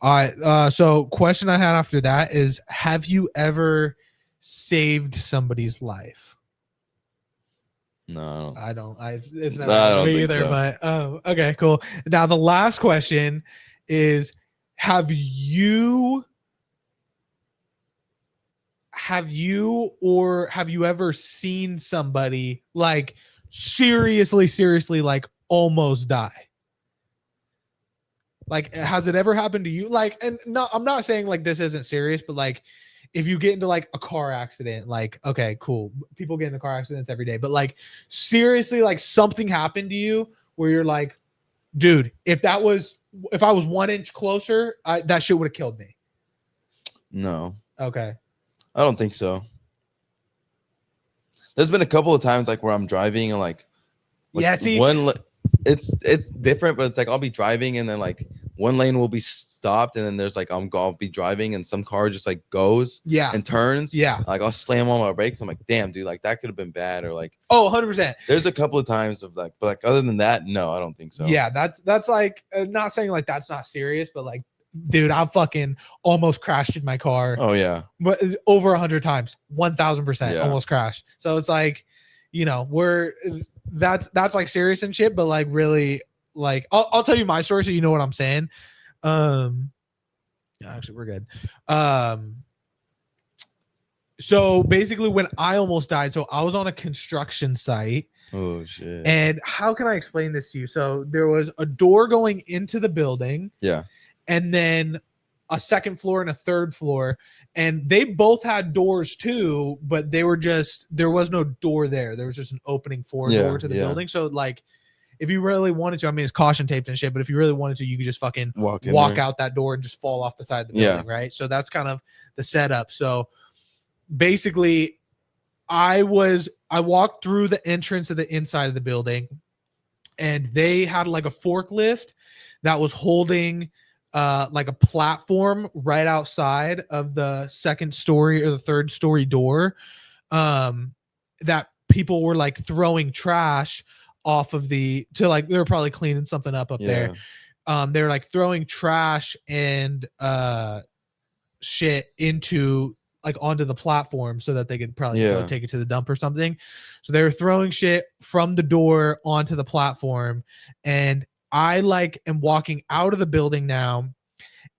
All right. So question I had after that is, have you ever saved somebody's life? no, I don't. It's never No, I happened to don't me think either. so. But okay, cool. Now the last question is, have you ever seen somebody like seriously like almost die? Like, has it ever happened to you? Like, and no, I'm not saying like this isn't serious, but like if you get into like a car accident, like, okay, cool. People get into car accidents every day, but like seriously, like something happened to you where you're like, dude, if I was 1 inch closer, that shit would have killed me. no, Okay. I don't think so. There's been a couple of times like where I'm driving and like Yeah, see, it's different, but it's like I'll be driving and then like one lane will be stopped and then there's like I'll be driving and some car just like goes yeah. and turns. Yeah. Like I'll slam on my brakes. I'm like, damn, dude, like that could have been bad. Or like, Oh, 100%. there's a couple of times of like, but like other than that, no, I don't think so. Yeah, that's like not saying like that's not serious, but like, dude, I fucking almost crashed in my car. Oh yeah. But over 100 times, 1000% Yeah. almost crashed. So it's like, that's like serious and shit, but like really, like I'll tell you my story so you know what I'm saying. Yeah, actually we're good. So basically when I almost died, so I was on a construction site. Oh shit. And how can I explain this to you? So there was a door going into the building. Yeah. And then a second floor and a third floor. And they both had doors too, but there was no door there. There was just an opening door to the building. So like, if you really wanted to, I mean, it's caution taped and shit, but if you really wanted to, you could just fucking walk out that door and just fall off the side of the building. Right. So that's kind of the setup. So basically I walked through the entrance of the inside of the building. and they had like a forklift that was holding like a platform right outside of the second story or the third story door, that people were like throwing trash off of they were probably cleaning something up there. They were like throwing trash and shit into like onto the platform so that they could probably go take it to the dump or something. So they were throwing shit from the door onto the platform, and I like am walking out of the building now,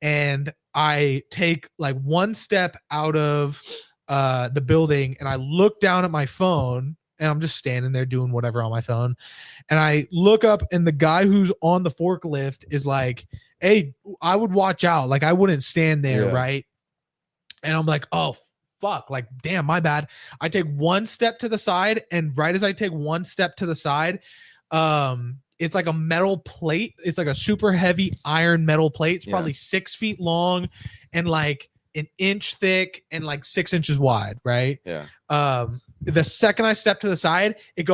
and I take like one step out of the building, and I look down at my phone, and I'm just standing there doing whatever on my phone, and I look up, and the guy who's on the forklift is like, hey, I would watch out, like I wouldn't stand there, right? And I'm like, oh fuck, like damn, my bad. I take one step to the side, and right as I take one step to the side, it's like a metal plate. It's like a super heavy iron metal plate. It's probably 6 feet long and like an inch thick and like 6 inches wide, right? The second I step to the side, it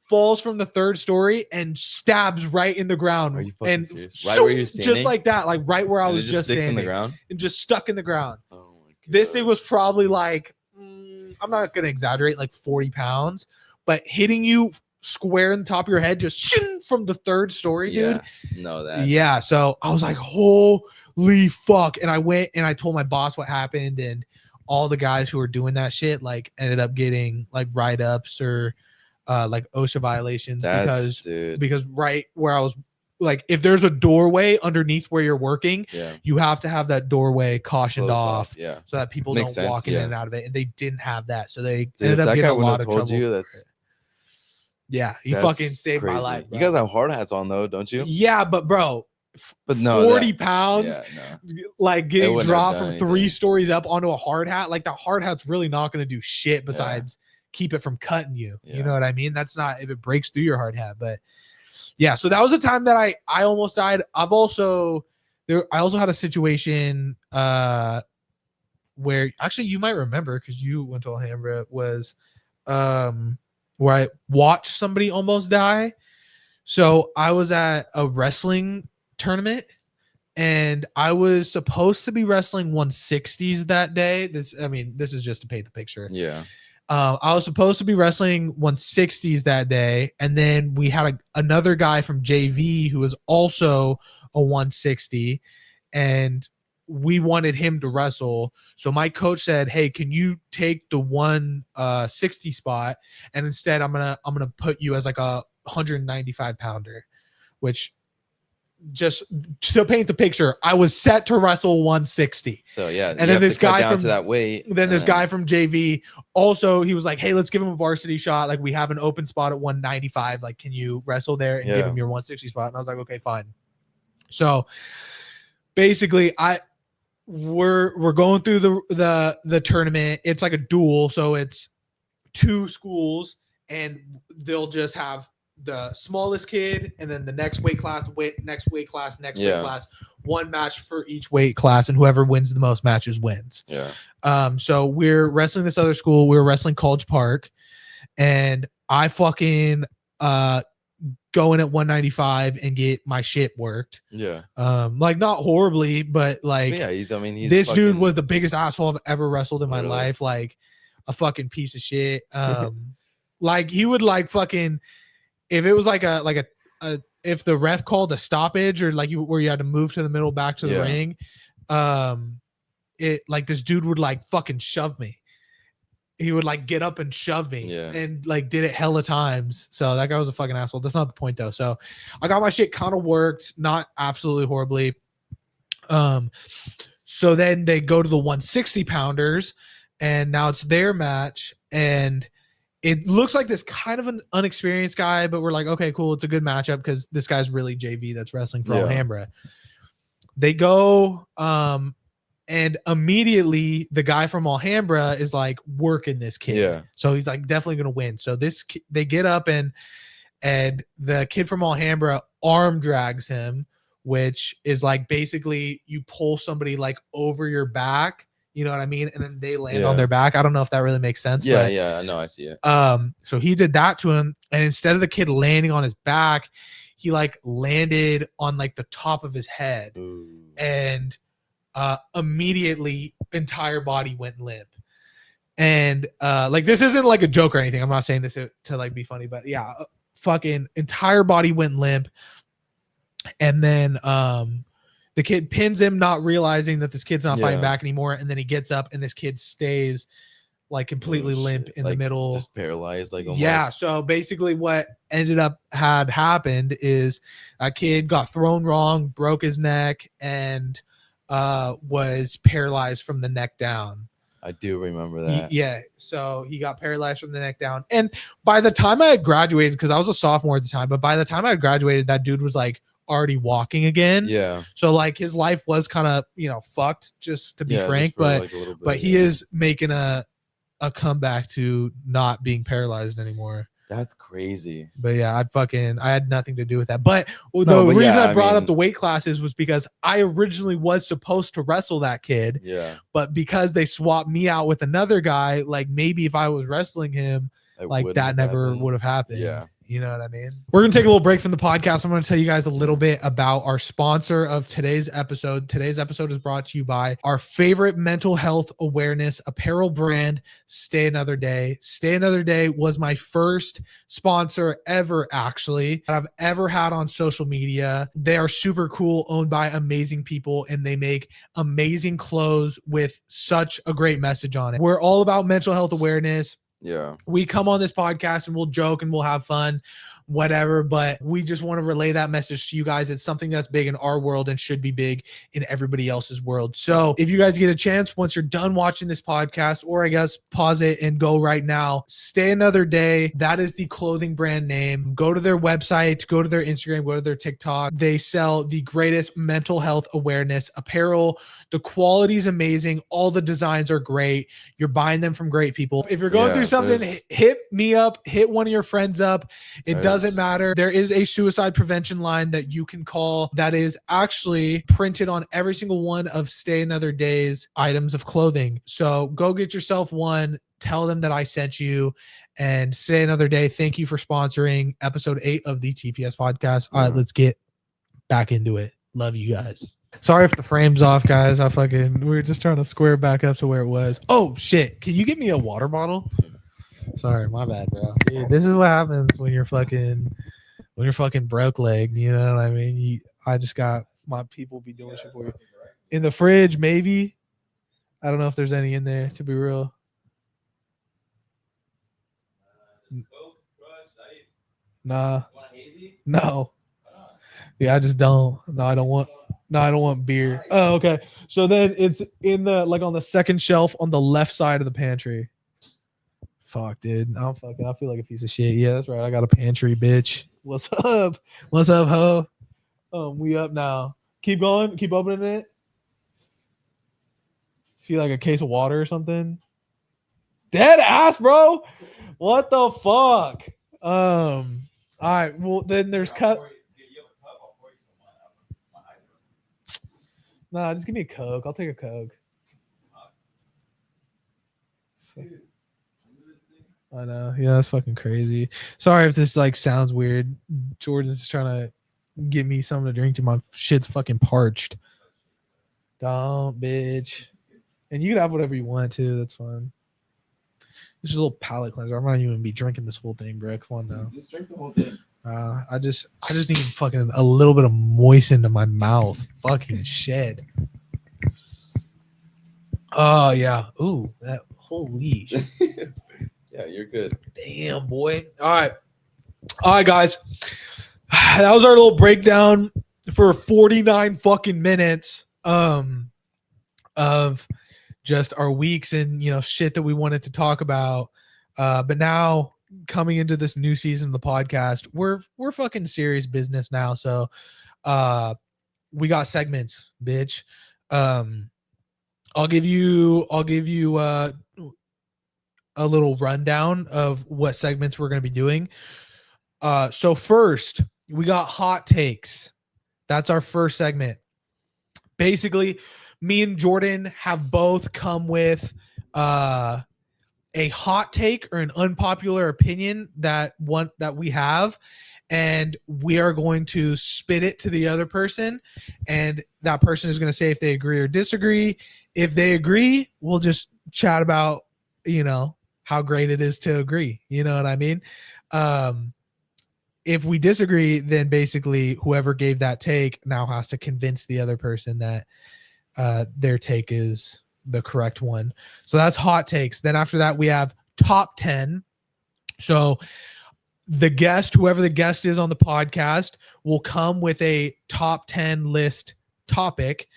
falls from the third story and stabs right in the ground. Are you fucking and serious? Right where you're standing? Just like that, like right where I was just standing. In the ground? And just stuck in the ground. Oh my God. This thing was probably like, I'm not going to exaggerate, like 40 pounds, but hitting you square in the top of your head, just from the third story, dude. Yeah. So I was like, holy fuck. And I went and I told my boss what happened, and all the guys who were doing that shit like ended up getting like write-ups or like OSHA violations because right where I was, like if there's a doorway underneath where you're working, you have to have that doorway cautioned off, so that people don't walk in and out of it, and they didn't have that, so they ended up getting a lot of trouble. He fucking saved my life, bro. You guys have hard hats on though, don't you? Yeah, but bro, but no, 40 pounds, like getting dropped from 3 stories up onto a hard hat, like the hard hat's really not going to do shit besides keep it from cutting you. You know what I mean? That's not if it breaks through your hard hat, but yeah. So that was a time that I almost died. I also had a situation where actually you might remember because you went to Alhambra, was where I watched somebody almost die. So I was at a wrestling tournament, and I was supposed to be wrestling 160s that day. This is just to paint the picture. I was supposed to be wrestling 160s that day, and then we had another guy from JV who was also a 160, and we wanted him to wrestle. So my coach said, hey, can you take the 160 spot, and instead I'm gonna put you as like a 195 pounder, which, just to paint the picture, I was set to wrestle 160. So and then this guy from that weight. Then this guy from JV also, he was like, hey, let's give him a varsity shot. Like we have an open spot at 195. Like, can you wrestle there and give him your 160 spot? And I was like, okay, fine. So basically, we're going through the tournament. It's like a duel, so it's 2 schools, and they'll just have the smallest kid, and then the next weight class, next weight class, one match for each weight class, and whoever wins the most matches wins. So we're wrestling this other school. We were wrestling College Park, and I fucking go in at 195 and get my shit worked. Like not horribly, but like he's this dude was the biggest asshole I've ever wrestled in my life. Like a fucking piece of shit. Like he would like fucking, if it was like a if the ref called a stoppage or like where you had to move to the middle back to the ring, it like this dude would like fucking shove me. He would like get up and shove me, and like did it hella times. So that guy was a fucking asshole. That's not the point though. So I got my shit kind of worked, not absolutely horribly. So then they go to the 160 pounders, and now it's their match, and it looks like this kind of an unexperienced guy, but we're like, okay, cool. It's a good matchup because this guy's really JV that's wrestling for Alhambra. They go, and immediately the guy from Alhambra is like working this kid. So he's like definitely going to win. So they get up, and the kid from Alhambra arm drags him, which is like basically you pull somebody like over your back, You know what I mean? And then they land on their back. I don't know if that really makes sense. Yeah, but, yeah, I know, I see it. So he did that to him, and instead of the kid landing on his back, he like landed on like the top of his head. Ooh. And immediately entire body went limp. And like this isn't like a joke or anything. I'm not saying this to like be funny, but yeah, fucking entire body went limp. And then the kid pins him, not realizing that this kid's not fighting back anymore. And then he gets up, and this kid stays like completely limp in like, the middle, just paralyzed. Like almost. Yeah. So basically, what ended up had happened is a kid got thrown wrong, broke his neck, and was paralyzed from the neck down. I do remember that. Yeah. So he got paralyzed from the neck down. And by the time I had graduated, because I was a sophomore at the time, but by the time I had graduated, that dude was like already walking again. Yeah. So like his life was kind of, fucked, just to be frank. But like a little bit, but he is making a comeback to not being paralyzed anymore. That's crazy. But yeah, I had nothing to do with that. But the reason I brought up the weight classes was because I originally was supposed to wrestle that kid. Yeah. But because they swapped me out with another guy, like maybe if I was wrestling him, like that never would have happened. Yeah. You know what I mean? We're going to take a little break from the podcast. I'm going to tell you guys a little bit about our sponsor of today's episode. Today's episode is brought to you by our favorite mental health awareness apparel brand, Stay Another Day. Stay Another Day was my first sponsor ever, actually, that I've ever had on social media. They are super cool, owned by amazing people, and they make amazing clothes with such a great message on it. We're all about mental health awareness. Yeah. We come on this podcast and we'll joke and we'll have fun, whatever, but we just want to relay that message to you guys. It's something that's big in our world and should be big in everybody else's world. So if you guys get a chance, once you're done watching this podcast, or I guess pause it and go right now, Stay Another Day. That is the clothing brand name. Go to their website, go to their Instagram, go to their TikTok. They sell the greatest mental health awareness apparel. The quality is amazing. All the designs are great. You're buying them from great people. If you're going through something, hit me up, hit one of your friends up. It doesn't matter. There is a suicide prevention line that you can call that is actually printed on every single one of Stay Another Day's items of clothing. So go get yourself one. Tell them that I sent you, and Stay Another Day. Thank you for sponsoring episode 8 of the TPS podcast. All right, let's get back into it. Love you guys. Sorry if the frame's off, guys. We were just trying to square back up to where it was. Oh shit. Can you get me a water bottle? Sorry, my bad, bro. Dude, this is what happens when you're fucking broke leg. You know what I mean? I just got my people be doing shit for you. In the fridge, maybe. I don't know if there's any in there, to be real. Nah. No. Yeah, I just don't. No, I don't want beer. Oh, okay. So then it's in the on the second shelf on the left side of the pantry. Fuck, dude. I feel like a piece of shit. Yeah, that's right. I got a pantry, bitch. What's up? What's up, ho? We up now. Keep going. Keep opening it. See like a case of water or something? Dead ass, bro. What the fuck? All right. Well, then there's cut. Nah, just give me a Coke. I'll take a Coke. I know. Yeah, that's fucking crazy. Sorry if this sounds weird. Jordan's just trying to get me something to drink till my shit's fucking parched. Don't, bitch. And you can have whatever you want too. That's fine. It's just a little palate cleanser. I'm not even be drinking this whole thing, bro. Come on now. Just drink the whole thing. I just need fucking a little bit of moisten to my mouth. Fucking shit. Oh yeah. Ooh, that holy. Yeah, you're good. Damn, boy. All right, guys. That was our little breakdown for 49 fucking minutes of just our weeks and shit that we wanted to talk about. But now coming into this new season of the podcast, we're fucking serious business now. So we got segments, bitch. I'll give you a little rundown of what segments we're going to be doing. So first, we got hot takes. That's our first segment. Basically, me and Jordan have both come with a hot take or an unpopular opinion that we have, and we are going to spit it to the other person, and that person is going to say if they agree or disagree. If they agree, we'll just chat about, how great it is to agree. You know what I mean? If we disagree, then basically whoever gave that take now has to convince the other person that their take is the correct one. So that's hot takes. Then after that, we have top 10. So the guest, whoever the guest is on the podcast, will come with a top 10 list topic,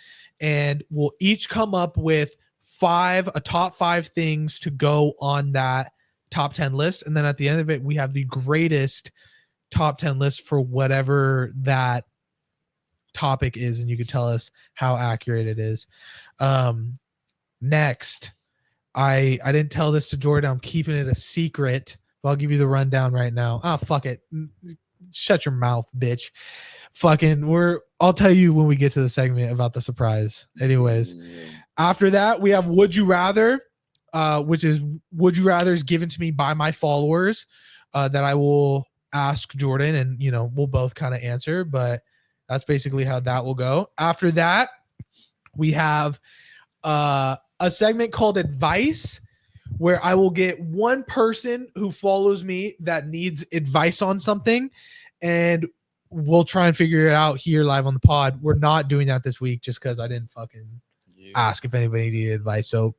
and we'll each come up with a top 5 things to go on that top 10 list. And then at the end of it, we have the greatest top 10 list for whatever that topic is, and you can tell us how accurate it is. Next, I didn't tell this to Jordan. I'm keeping it a secret, but I'll give you the rundown right now. Oh, fuck it. Shut your mouth, bitch. I'll tell you when we get to the segment about the surprise. Anyways, after that, we have Would You Rather, which is Would You Rathers given to me by my followers that I will ask Jordan, and, we'll both kind of answer, but that's basically how that will go. After that, we have a segment called Advice, where I will get one person who follows me that needs advice on something, and we'll try and figure it out here live on the pod. We're not doing that this week just because I didn't fucking ask if anybody needed advice. So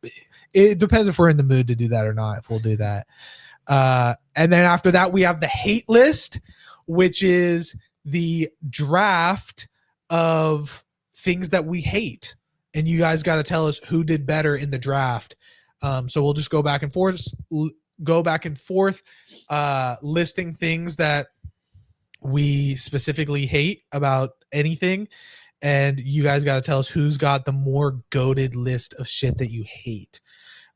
it depends if we're in the mood to do that or not, if we'll do that. And then after that, we have the hate list, which is the draft of things that we hate. And you guys got to tell us who did better in the draft. So we'll just go back and forth, listing things that we specifically hate about anything. And you guys got to tell us who's got the more goated list of shit that you hate.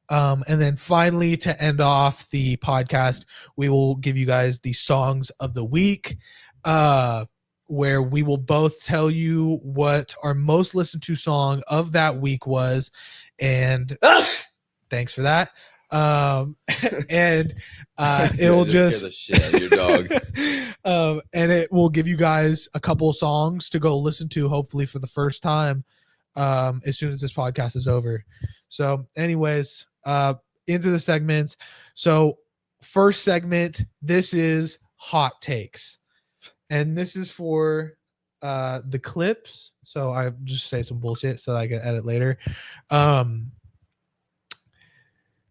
And then finally, to end off the podcast, we will give you guys the songs of the week, where we will both tell you what our most listened to song of that week was. And thanks for that. And it will just scare the shit out of your dog. And it will give you guys a couple of songs to go listen to, hopefully for the first time, as soon as this podcast is over. So anyways, into the segments. So first segment, this is hot takes, and this is for the clips. So I just say some bullshit so I can edit later.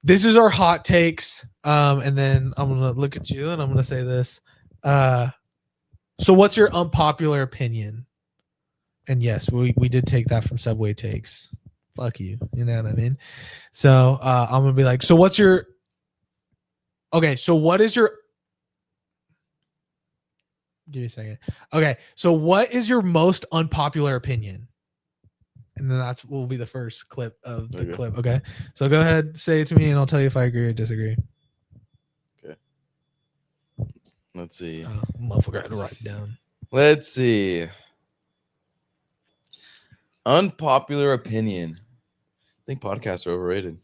This is our hot takes. And then I'm going to look at you and I'm going to say this. So what's your unpopular opinion? And yes, we did take that from Subway Takes. Fuck you. You know what I mean? So I'm going to be like, so what is your give me a second. Okay. So what is your most unpopular opinion? And then will be the first clip of the clip. Okay. So go ahead, say it to me, and I'll tell you if I agree or disagree. Okay. Let's see. Motherfucker, I had to write it down. Let's see. Unpopular opinion. I think podcasts are overrated.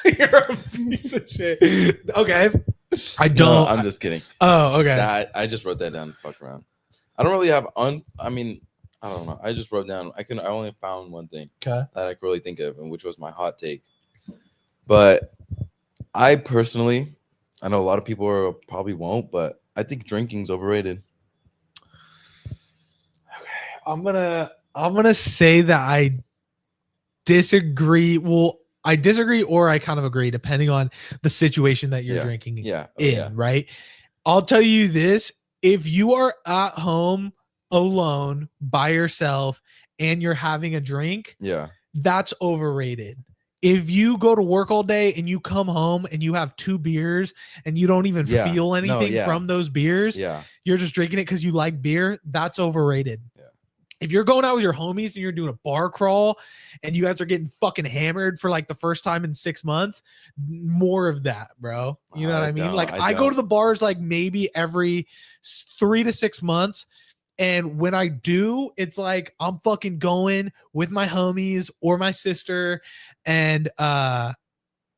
You're a piece of shit. Okay. I don't. No, I'm just kidding. Oh, okay. I just wrote that down to fuck around. I don't really have I don't know. I just wrote down. I only found one thing that I could really think of, and which was my hot take. But I personally, I know a lot of people probably won't, but I think drinking's overrated. Okay, I'm gonna say that I disagree. Well, I disagree or I kind of agree, depending on the situation that you're drinking in. Right. I'll tell you this: if you are at home alone by yourself and you're having a drink, that's overrated. If you go to work all day and you come home and you have 2 beers and you don't even feel anything from those beers, you're just drinking it because you like beer, that's overrated. If you're going out with your homies and you're doing a bar crawl and you guys are getting fucking hammered for like the first time in 6 months, more of that, bro. You know what I mean? Like I go to the bars like maybe every 3 to 6 months. And when I do, it's like I'm fucking going with my homies or my sister, and not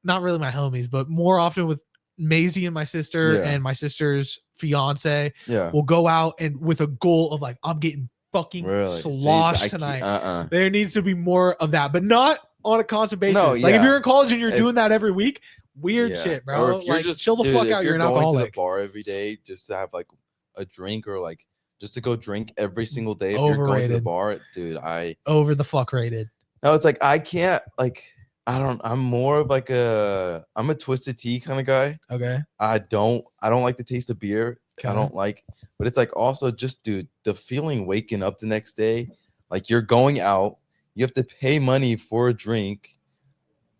really my homies, but more often with Maisie and my sister and my sister's fiance. Yeah. We'll go out and with a goal of like, I'm getting fucking Really? sloshed tonight. There needs to be more of that, but not on a constant basis. No, like if you're in college and you're doing that every week, weird shit, bro. Or if you're like just chill the fuck out. If You're an going alcoholic. to the bar every day just to have like a drink or like just to go drink every single day. If Overrated. you're going to the bar, dude, over the fuck rated. No, it's like I can't like I'm more of like I'm a twisted tea kind of guy. Okay. I don't like the taste of beer. Okay. I don't like, but it's like also just dude, the feeling waking up the next day, like you're going out, you have to pay money for a drink.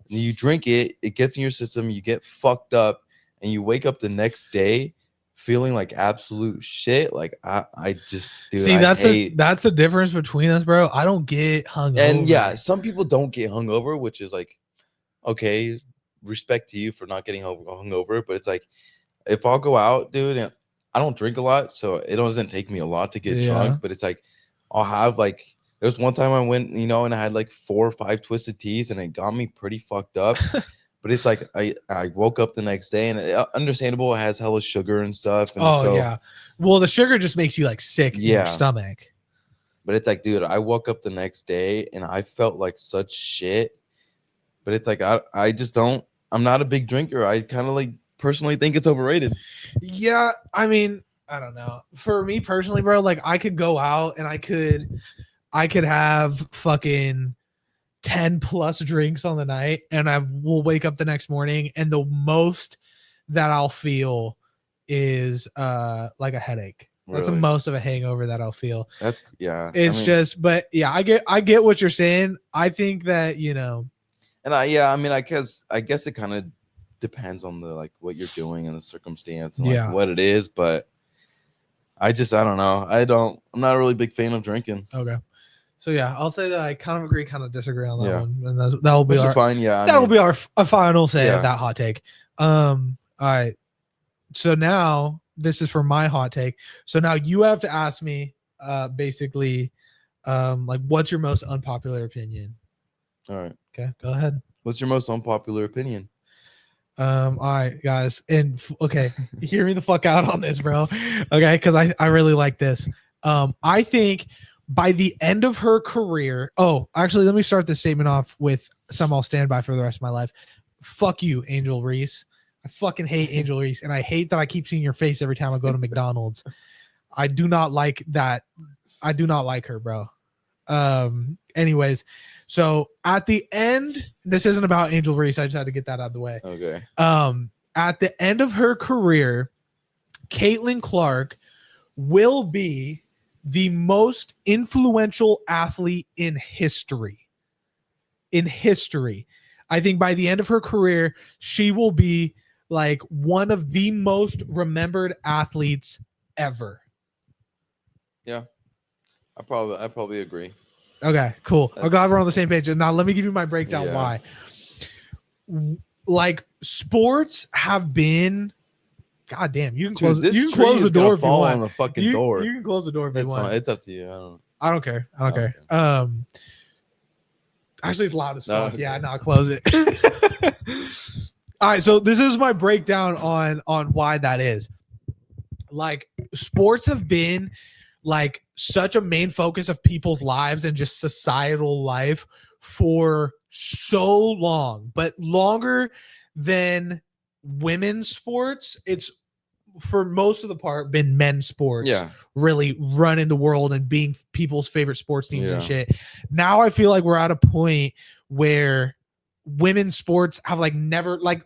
And you drink it, it gets in your system, you get fucked up, and you wake up the next day feeling like absolute shit. Like I just dude, see that's the difference between us, bro. I don't get hungover. And yeah, some people don't get hungover, which is like okay, respect to you for not getting hungover. But it's like if I'll go out, dude, and I don't drink a lot, so it doesn't take me a lot to get drunk. But it's like I'll have like there's one time I went, and I had like 4 or 5 twisted teas, and it got me pretty fucked up. But it's like I woke up the next day, and understandable, it has hella sugar and stuff. And well, the sugar just makes you like sick in your stomach. But it's like, dude, I woke up the next day and I felt like such shit. But it's like I just don't. I'm not a big drinker. I kind of like personally think it's overrated. Yeah, I mean, I don't know. For me personally, bro, like I could go out and I could have fucking 10 plus drinks on the night, and I will wake up the next morning, and the most that I'll feel is like a headache. That's the most of a hangover that I'll feel. That's It's just, but yeah, I get what you're saying. I think that and I guess it kind of depends on the like what you're doing and the circumstance and like what it is, but I don't know. I'm not a really big fan of drinking. Okay. So yeah, I'll say that I kind of agree, kind of disagree on that one, and that will be fine. Yeah, that'll be our final say of that hot take. All right. So now this is for my hot take. So now you have to ask me, basically, like what's your most unpopular opinion? All right. Okay, go ahead. What's your most unpopular opinion? All right, guys, and okay, hear me the fuck out on this, bro. Okay, because I really like this. I think by the end of her career, actually, let me start this statement off with some I'll stand by for the rest of my life. Fuck you, Angel Reese. I fucking hate Angel Reese, and I hate that I keep seeing your face every time I go to McDonald's. I do not like that. I do not like her, bro. Anyways, so at the end, this isn't about Angel Reese. I just had to get that out of the way. Okay. At the end of her career, Caitlin Clark will be the most influential athlete in history. I think by the end of her career, she will be like one of the most remembered athletes ever. Yeah. I probably agree. Okay, cool. I'm glad we're on the same page. And now let me give you my breakdown why. Like sports have been God damn, you can close the door if you want. On the fucking door. You can close the door if you want. Fine. It's up to you. I don't care. Actually, it's loud as fuck. Okay. Yeah, no, I'll close it. All right, so this is my breakdown on why that is. Like, sports have been like such a main focus of people's lives and just societal life for so long, but longer than women's sports. It's for most of the part been men's sports really running the world and being people's favorite sports teams and shit. Now I feel like we're at a point where women's sports have like never like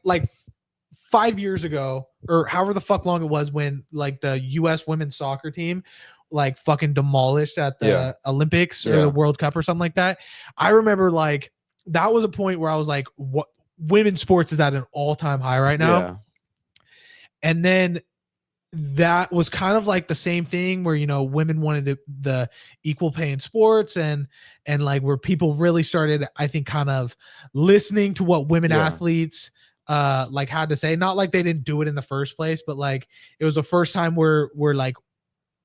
5 years ago or however the fuck long it was when like the US women's soccer team like fucking demolished at the Olympics or the World Cup or something like that. I remember like that was a point where I was like, what women's sports is at an all-time high right now. Yeah. And then that was kind of like the same thing where, women wanted the equal pay in sports and like where people really started, I think, kind of listening to what women athletes like had to say. Not like they didn't do it in the first place, but like it was the first time where like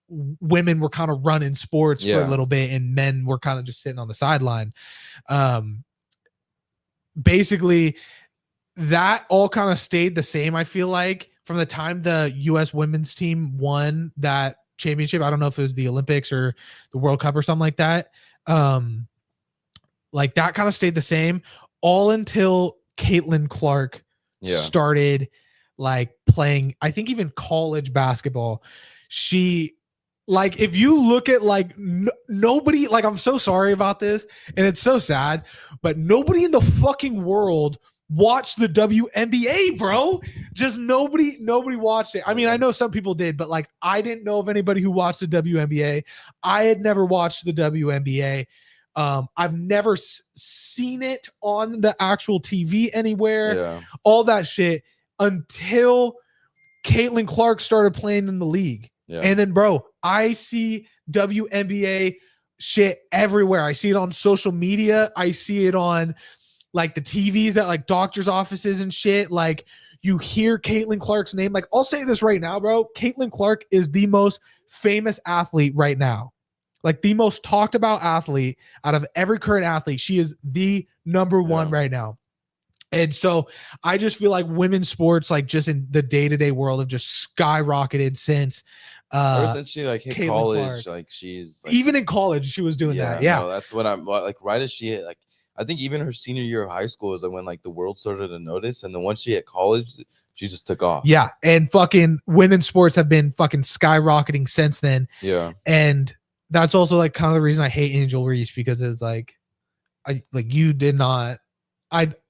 women were kind of running sports for a Yeah. little bit and men were kind of just sitting on the sideline. Basically that all kind of stayed the same. I feel like from the time the US women's team won that championship, I don't know if it was the Olympics or the World Cup or something like that. Like that kind of stayed the same all until Caitlin Clark started like playing, I think even college basketball. She like, if you look at like nobody, like, I'm so sorry about this and it's so sad, but nobody in the fucking world watched the WNBA, bro. Just nobody watched it. I mean, I know some people did, but like, I didn't know of anybody who watched the WNBA. I had never watched the WNBA. I've never seen it on the actual TV anywhere, all that shit, until Caitlin Clark started playing in the league. And then, bro, I see WNBA shit everywhere. I see it on social media. I see it on like the TVs at like doctors' offices and shit. Like, you hear Caitlin Clark's name. Like, I'll say this right now, bro. Caitlin Clark is the most famous athlete right now. Like, the most talked about athlete out of every current athlete. She is the number one right now. And so I just feel like women's sports, like just in the day-to-day world, have just skyrocketed since ever since she like hit Caitlin college. Clark. Like, she's like, Even in college she was doing that. No, that's what I'm like. Right as she hit, like, I think even her senior year of high school is like when like the world started to notice, and then once she hit college, she just took off. Yeah, and fucking women's sports have been fucking skyrocketing since then. Yeah, and that's also like kind of the reason I hate Angel Reese, because it's like, I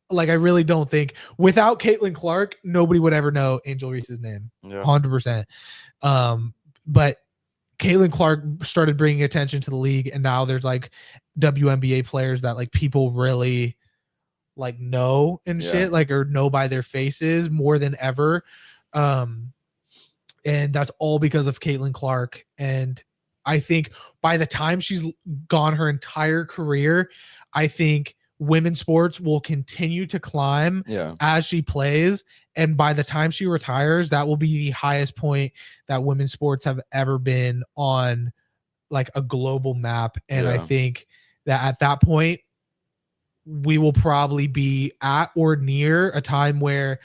really don't think without Caitlin Clark, nobody would ever know Angel Reese's name. 100%. But Caitlin Clark started bringing attention to the league, and now there's like WNBA players that like people really like know and shit, like, or know by their faces more than ever. And that's all because of Caitlin Clark. And I think by the time she's gone her entire career, I think women's sports will continue to climb as she plays. And by the time she retires, that will be the highest point that women's sports have ever been on like a global map. And I think that at that point, we will probably be at or near a time where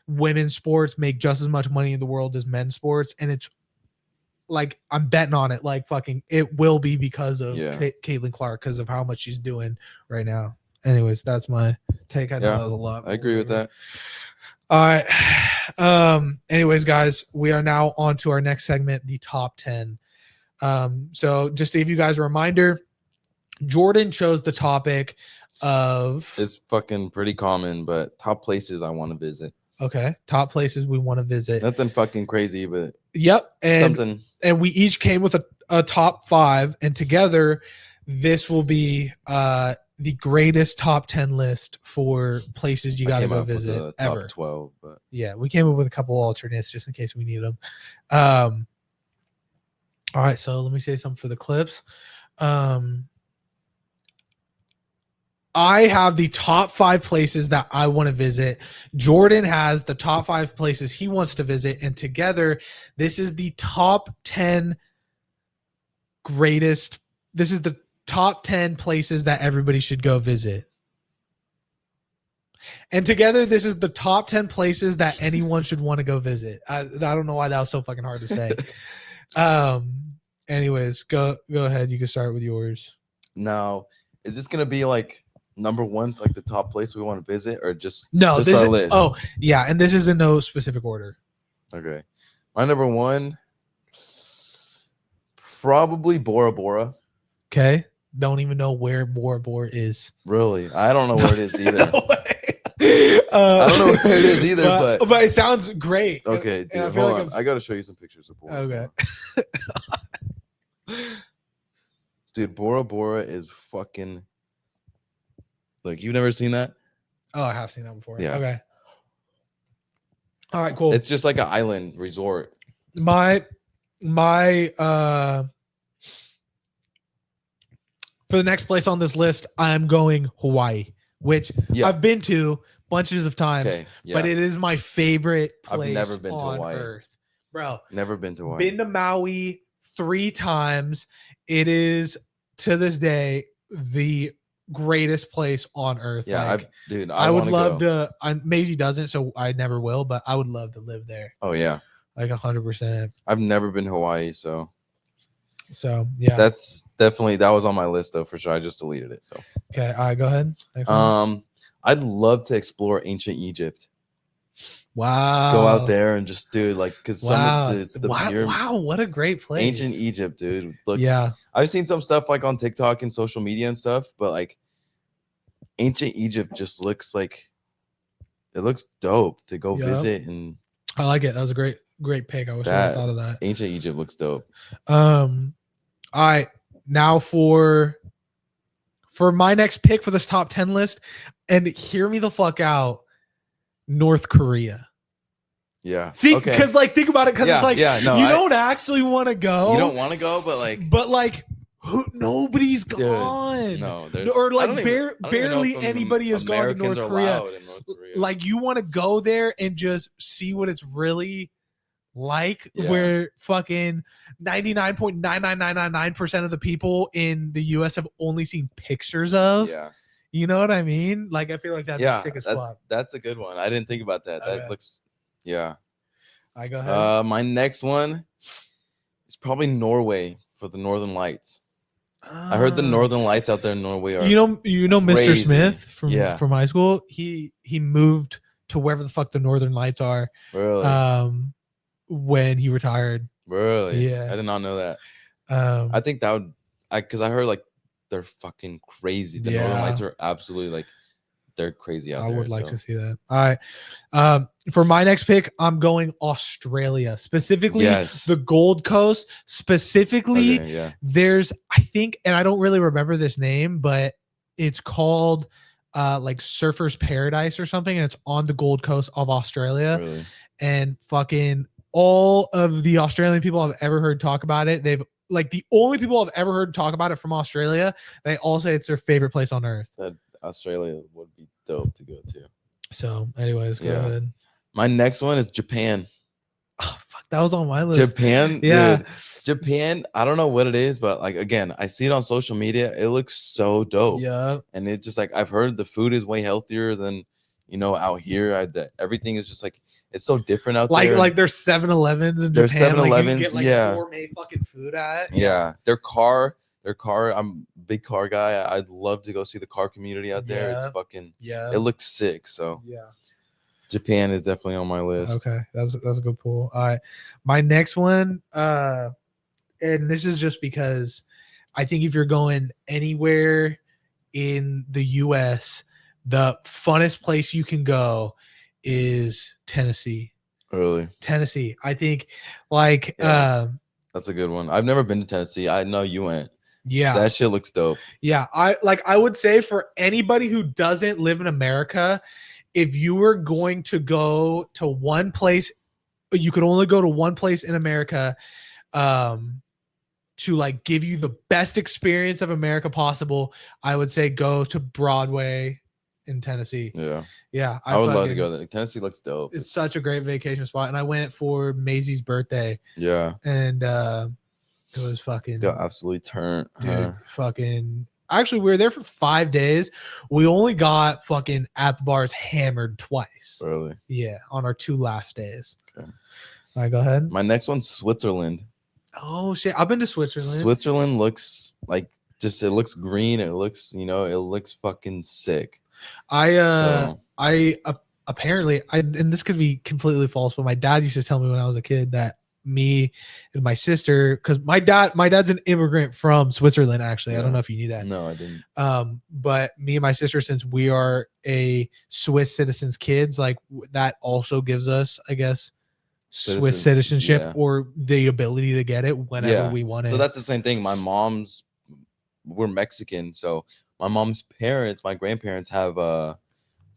women's sports make just as much money in the world as men's sports. And it's like, I'm betting on it. Like, fucking, it will be because of Caitlin Clark, because of how much she's doing right now. Anyways, that's my take. I know that was a lot. I agree with that. All right. Anyways, guys, we are now on to our next segment, the top 10. So just to give you guys a reminder, Jordan chose the topic of, it's fucking pretty common, but top places I want to visit. Okay, top places we want to visit. Nothing fucking crazy, but and something. And we each came with a top 5, and together this will be the greatest top 10 list for places you got to go visit ever. Top 12, but yeah, we came up with a couple alternates just in case we need them. All right, so let me say something for the clips. I have the top 5 places that I want to visit. Jordan has the top 5 places he wants to visit. And together, this is the top 10 greatest. This is the top 10 places that everybody should go visit. And together, this is the top 10 places that anyone should want to go visit. I don't know why that was so fucking hard to say. Anyways, go ahead. You can start with yours. Now, is this going to be like number one's like the top place we want to visit, or just this our is list? Oh yeah, and this is in no specific order. Okay, my number one, probably Bora Bora. Okay, don't even know where Bora Bora is. Really, I don't know where it is either. I don't know where it is either, but it sounds great. Okay, dude, hold on. I gotta show you some pictures of Bora Bora. Dude, Bora Bora is fucking. Like, you've never seen that? Oh, I have seen that before. Yeah. Okay. All right, cool. It's just like an island resort. My for the next place on this list, I'm going Hawaii, which I've been to bunches of times, but it is my favorite place. I've never been to Hawaii. Earth. Bro. Never been to Hawaii. Been to Maui 3 times. It is to this day the greatest place on earth. Yeah, like, dude, I would wanna love go. to. Maisie doesn't, so I never will. But I would love to live there. Oh yeah, like 100%. I've never been to Hawaii, so yeah, that's definitely that was on my list though for sure. I just deleted it. So okay, all right, go ahead. Next one. I'd love to explore ancient Egypt. Wow. Go out there and just do like because wow. it's the wow, what a great place. Ancient Egypt, dude. Looks, yeah. I've seen some stuff like on TikTok and social media and stuff, but like ancient Egypt just looks like it looks dope to go visit. And I like it. That was a great pick. I wish I had thought of that. Ancient Egypt looks dope. All right, now for my next pick for this top 10 list, and hear me the fuck out, North Korea. Yeah. Think about it, because it's like you don't actually want to go. You don't want to go, but like nobody's gone. No, or like barely anybody has gone to North Korea. Like you want to go there and just see what it's really like, where fucking 99.99999% of the people in the US have only seen pictures of. Yeah. You know what I mean? Like I feel like that'd be sick as fuck. That's a good one. I didn't think about that. That looks I go ahead. My next one is probably Norway for the Northern Lights. I heard the Northern Lights out there in Norway are you know crazy. Mr. Smith from high school. He moved to wherever the fuck the Northern Lights are. Really? When he retired. Really? Yeah. I did not know that. I think that would because I heard like they're fucking crazy. The Northern Lights are absolutely like they're crazy out there. I would like to see that. All right. For my next pick, I'm going Australia, specifically the Gold Coast. Specifically, there's, I think, and I don't really remember this name, but it's called like Surfer's Paradise or something, and it's on the Gold Coast of Australia. Really? And fucking all of the Australian people I've ever heard talk about it, they've like the only people I've ever heard talk about it from Australia, they all say it's their favorite place on earth. Australia would be dope to go to. So, anyways, go ahead. My next one is Japan. Oh, fuck, that was on my list. Japan, dude. Japan, I don't know what it is, but like again, I see it on social media. It looks so dope. Yeah. And it's just like I've heard the food is way healthier than out here. Everything is just like it's so different out there. Like there's 7-Elevens in Japan. There's 7-Elevens, like, gourmet fucking food at. Yeah. Their car. I'm a big car guy. I'd love to go see the car community out there. It's fucking it looks sick. So Japan is definitely on my list. Okay, that's a good pull. All right, my next one, and this is just because I think if you're going anywhere in the U.S., the funnest place you can go is Tennessee. Really? Tennessee. I think like that's a good one. I've never been to Tennessee. I know you went. Yeah. That shit looks dope. Yeah. I would say for anybody who doesn't live in America, if you were going to go to one place, you could only go to one place in America to like give you the best experience of America possible, I would say go to Broadway in Tennessee. Yeah. I would love to go there. Tennessee looks dope. It's such a great vacation spot. And I went for Maisie's birthday. Yeah. And it was fucking got absolutely turned. Dude, fucking actually we were there for 5 days. We only got fucking at the bars hammered twice. Really? Yeah, on our 2 last days. Okay. All right, go ahead. My next one's Switzerland. Oh shit. I've been to Switzerland. Switzerland looks like it looks green. It looks, it looks fucking sick. Apparently, and this could be completely false, but my dad used to tell me when I was a kid that me and my sister, because my dad's an immigrant from Switzerland, actually. I don't know if you knew that. No, I didn't. But me and my sister, since we are a Swiss citizens kids, like that also gives us, I guess, Swiss citizenship or the ability to get it whenever we want it. So that's the same thing. We're Mexican, so my mom's parents, my grandparents have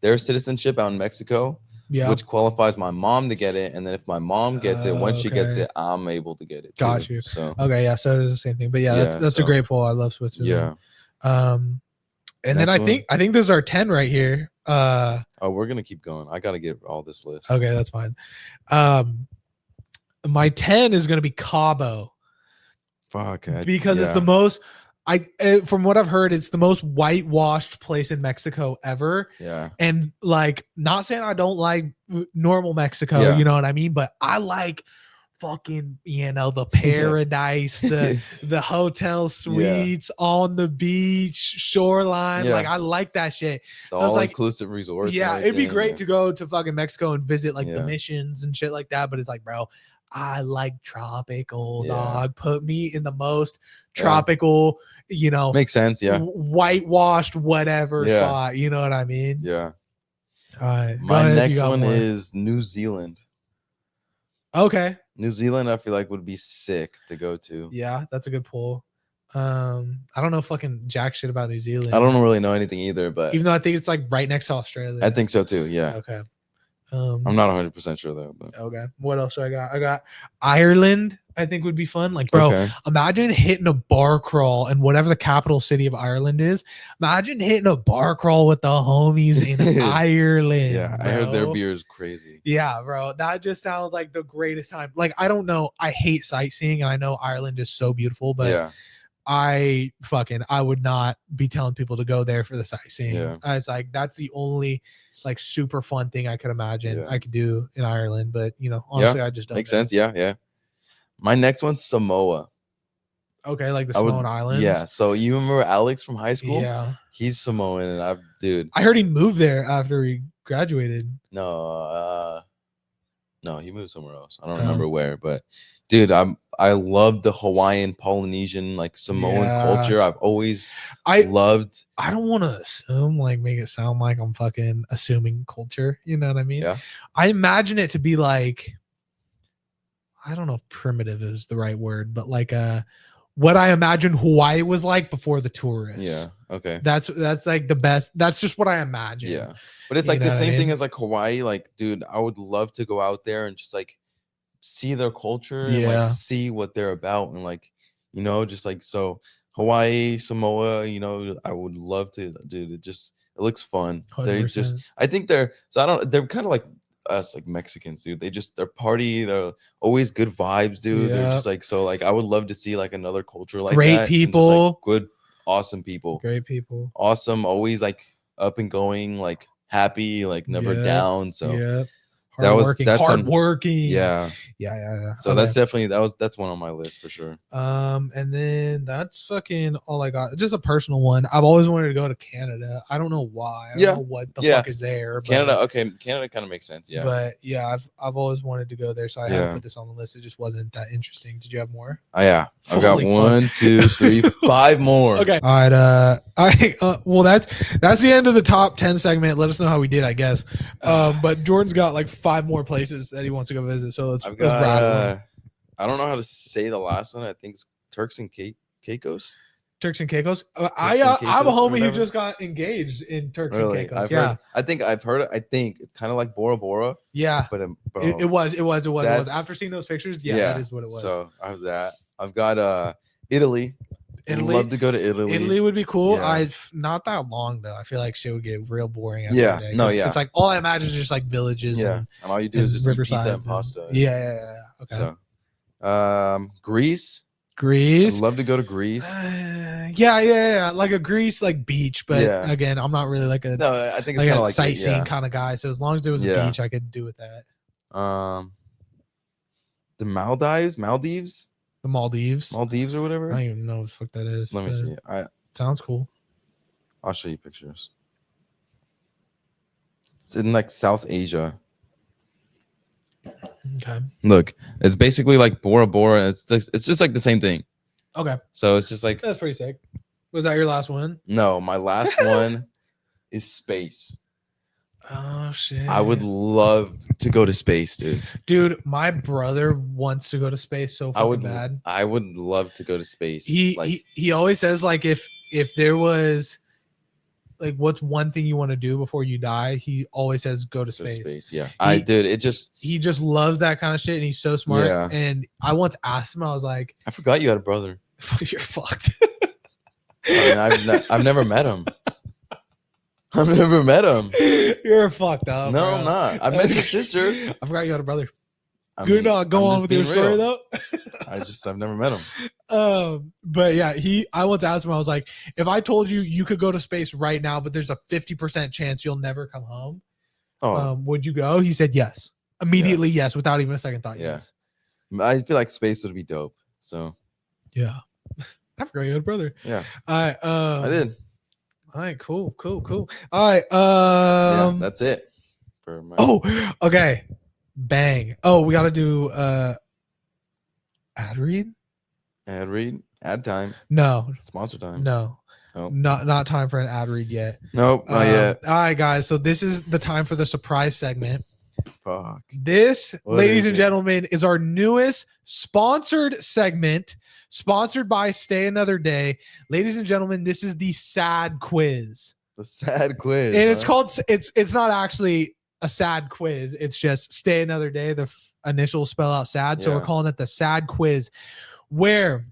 their citizenship out in Mexico, which qualifies my mom to get it. And then if my mom gets it, once she gets it, I'm able to get it too. Got you. So okay, yeah, so it's the same thing. But that's a great poll. I love Switzerland. Yeah. And then I think this is our 10 right here. We're gonna keep going. I gotta get all this list. Okay, that's fine. My 10 is gonna be Cabo. Fuck. because it's the most. From what I've heard, it's the most whitewashed place in Mexico ever. Yeah. And like, not saying I don't like normal Mexico, Yeah. you know what I mean? But I like fucking, the paradise, the hotel suites on the beach, shoreline. Yeah. Like, I like that shit. The So it's like, all-inclusive resorts. yeah, and it'd be everything, great to go to fucking Mexico and visit like the Yeah. missions and shit like that. But it's like, bro, I like tropical, Yeah. dog. Put me in the most tropical, Makes sense. Yeah. whitewashed, whatever Yeah. spot. You know what I mean? Yeah. All right. Go My ahead, you next got one more. is New Zealand. Okay. New Zealand, I feel like would be sick to go to. Yeah, that's a good pull. I don't know fucking jack shit about New Zealand. I don't really know anything either, but even though I think it's like right next to Australia. I think so too. Yeah. Okay. I'm not 100% sure though. But. Okay. What else do I got? I got Ireland. I think would be fun. Like, bro, Okay. imagine hitting a bar crawl in whatever the capital city of Ireland is. Imagine hitting a bar crawl with the homies in Ireland. Yeah, bro. I heard their beer is crazy. Yeah, bro. That just sounds like the greatest time. Like, I don't know. I hate sightseeing, and I know Ireland is so beautiful, but Yeah. I would not be telling people to go there for the sightseeing. Yeah. It's like that's the only like super fun thing I could imagine I could do in Ireland. But honestly, I just don't. Makes know. sense. Yeah, yeah. My next one's Samoa. Okay, like the Samoan Islands. Yeah. So you remember Alex from high school? Yeah. He's Samoan, and dude. I heard he moved there after he graduated. No, he moved somewhere else. I don't remember where, but dude, I love the Hawaiian, Polynesian, like Samoan culture. I've always loved. I don't want to assume, like, make it sound like I'm fucking assuming culture. You know what I mean? Yeah. I imagine it to be like, I don't know if primitive is the right word, but like what I imagine Hawaii was like before the tourists. Yeah. Okay. That's like the best. That's just what I imagine. Yeah. But it's like the same thing as like Hawaii. Like, dude, I would love to go out there and just like see their culture and like see what they're about and like, just like, so Hawaii, Samoa, I would love to, dude. It looks fun. 100%. They're just, I think they're kind of like us, like Mexicans, dude. They're party. They're always good vibes, dude. They're just like, so like, I would love to see like another culture like great that. people, and just, like, good, awesome people. Great people. Awesome. Always like up and going, like happy, like never down. So that's hardworking. Yeah. So that's definitely that's one on my list for sure. And then that's fucking all I got. Just a personal one. I've always wanted to go to Canada. I don't know why. I don't know what the fuck is there. Canada. Okay, Canada kind of makes sense. Yeah. But yeah, I've always wanted to go there, so I haven't put this on the list. It just wasn't that interesting. Did you have more? Oh yeah, I've got 1, 2, 3, 5 more. Okay. All right. Well, that's the end of the top 10 segment. Let us know how we did, I guess. But Jordan's got like 5 more places that he wants to go visit. So let's rattle. I don't know how to say the last one. I think it's Turks and Caicos. Turks and Caicos. I have a homie who just got engaged in Turks and Caicos. I think I've heard it. I think it's kind of like Bora Bora. Yeah. But it was. After seeing those pictures, that is what it was. So I have that. I've got Italy. I'd love to go to Italy. Italy would be cool. I've not that long though. I feel like shit would get real boring after a day. No, It's like all I imagine is just like villages. And all you do is just eat pizza and pasta. Yeah. Okay. So, Greece. I'd love to go to Greece. Yeah. Like a Greece like beach, but again, I'm not really like no. I think it's kind of like sightseeing kind of guy. So as long as there was a beach, I could do with that. The Maldives. The Maldives or whatever. I don't even know what the fuck that is. Let me see. Sounds cool. I'll show you pictures. It's in like South Asia. Okay. Look, it's basically like Bora Bora. It's just like the same thing. Okay. So it's just like that's pretty sick. Was that your last one? No, my last one is space. Oh shit! I would love to go to space, dude. Dude, my brother wants to go to space so fucking bad. I would love to go to space. He always says like if there was like what's one thing you want to do before you die, he always says go to space. Yeah, he just loves that kind of shit, and he's so smart. Yeah. And I once asked him, I was like, I forgot you had a brother. You're fucked. I've never met him. I've never met him. You're fucked up. No, bro. I'm not. I met your sister. I forgot you had a brother. Go on with your story though. I've never met him. But yeah, I once asked him, I was like, if I told you could go to space right now, but there's a 50% chance you'll never come home, would you go? He said yes. Immediately, yes, without even a second thought. Yeah. Yes. I feel like space would be dope. So yeah. I forgot you had a brother. Yeah. I did. All right, cool. All right. Yeah, that's it. For my okay. Bang. Oh, we gotta do ad read? Ad read? Ad time. No. Sponsor time. No. Nope. Not time for an ad read yet. Nope, not yet. All right, guys. So this is the time for the surprise segment. Fuck. This, What ladies is and it? gentlemen, is our newest sponsored segment, sponsored by Stay Another Day. Ladies and gentlemen, this is the sad quiz. The sad quiz. And it's called, it's not actually a sad quiz. It's just Stay Another Day. The initials spell out sad. So we're calling it the sad quiz, where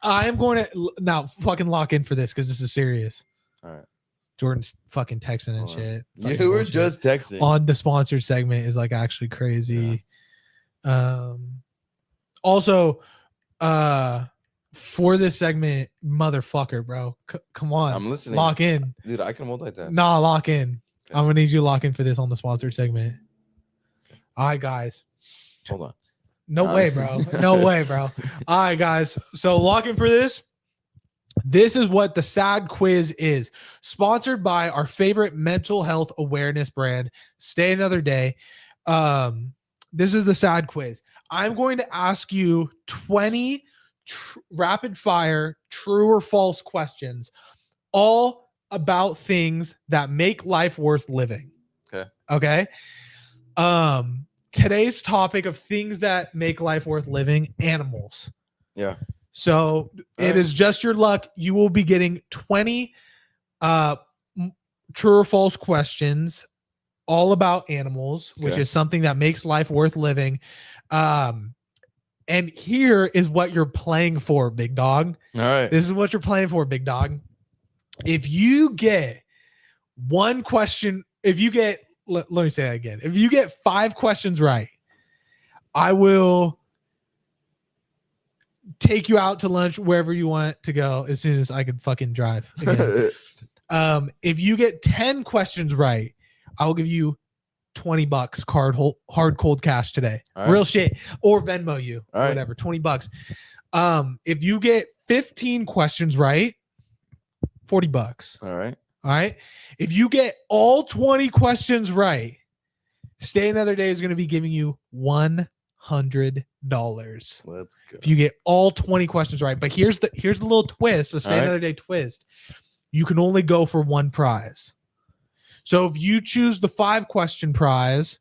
I am going to now fucking lock in for this because this is serious. All right. Jordan's fucking texting and shit. You were just texting. On the sponsored segment is like actually crazy. Also, for this segment, motherfucker, bro. Come on. I'm listening. Lock in. Dude, I can multitask. Nah, lock in. Okay. I'm gonna need you to lock in for this on the sponsored segment. All right, guys. Hold on. No way, bro. No way, bro. All right, guys. So lock in for this. This is what the sad quiz is, sponsored by our favorite mental health awareness brand, Stay Another Day. This is the sad quiz. I'm going to ask you 20 rapid fire true or false questions, all about things that make life worth living. Okay. Today's topic of things that make life worth living, animals. Yeah. So it is just your luck. You will be getting 20 true or false questions all about animals, which is something that makes life worth living. And here is what you're playing for, big dog. All right. This is what you're playing for, big dog. If you get one question, let me say that again. If you get 5 questions right, I will take you out to lunch wherever you want to go as soon as I can fucking drive again. If you get 10 questions right, I'll give you $20 hard cold cash today. Right. Real shit. Or Venmo you. All right. Whatever. $20. If you get 15 questions right, $40. All right. All right. If you get all 20 questions right, Stay Another Day is going to be giving you $100. Let's go. If you get all 20 questions right. But here's the little twist, the Stay All right. Another Day twist. You can only go for one prize. So if you choose the 5-question prize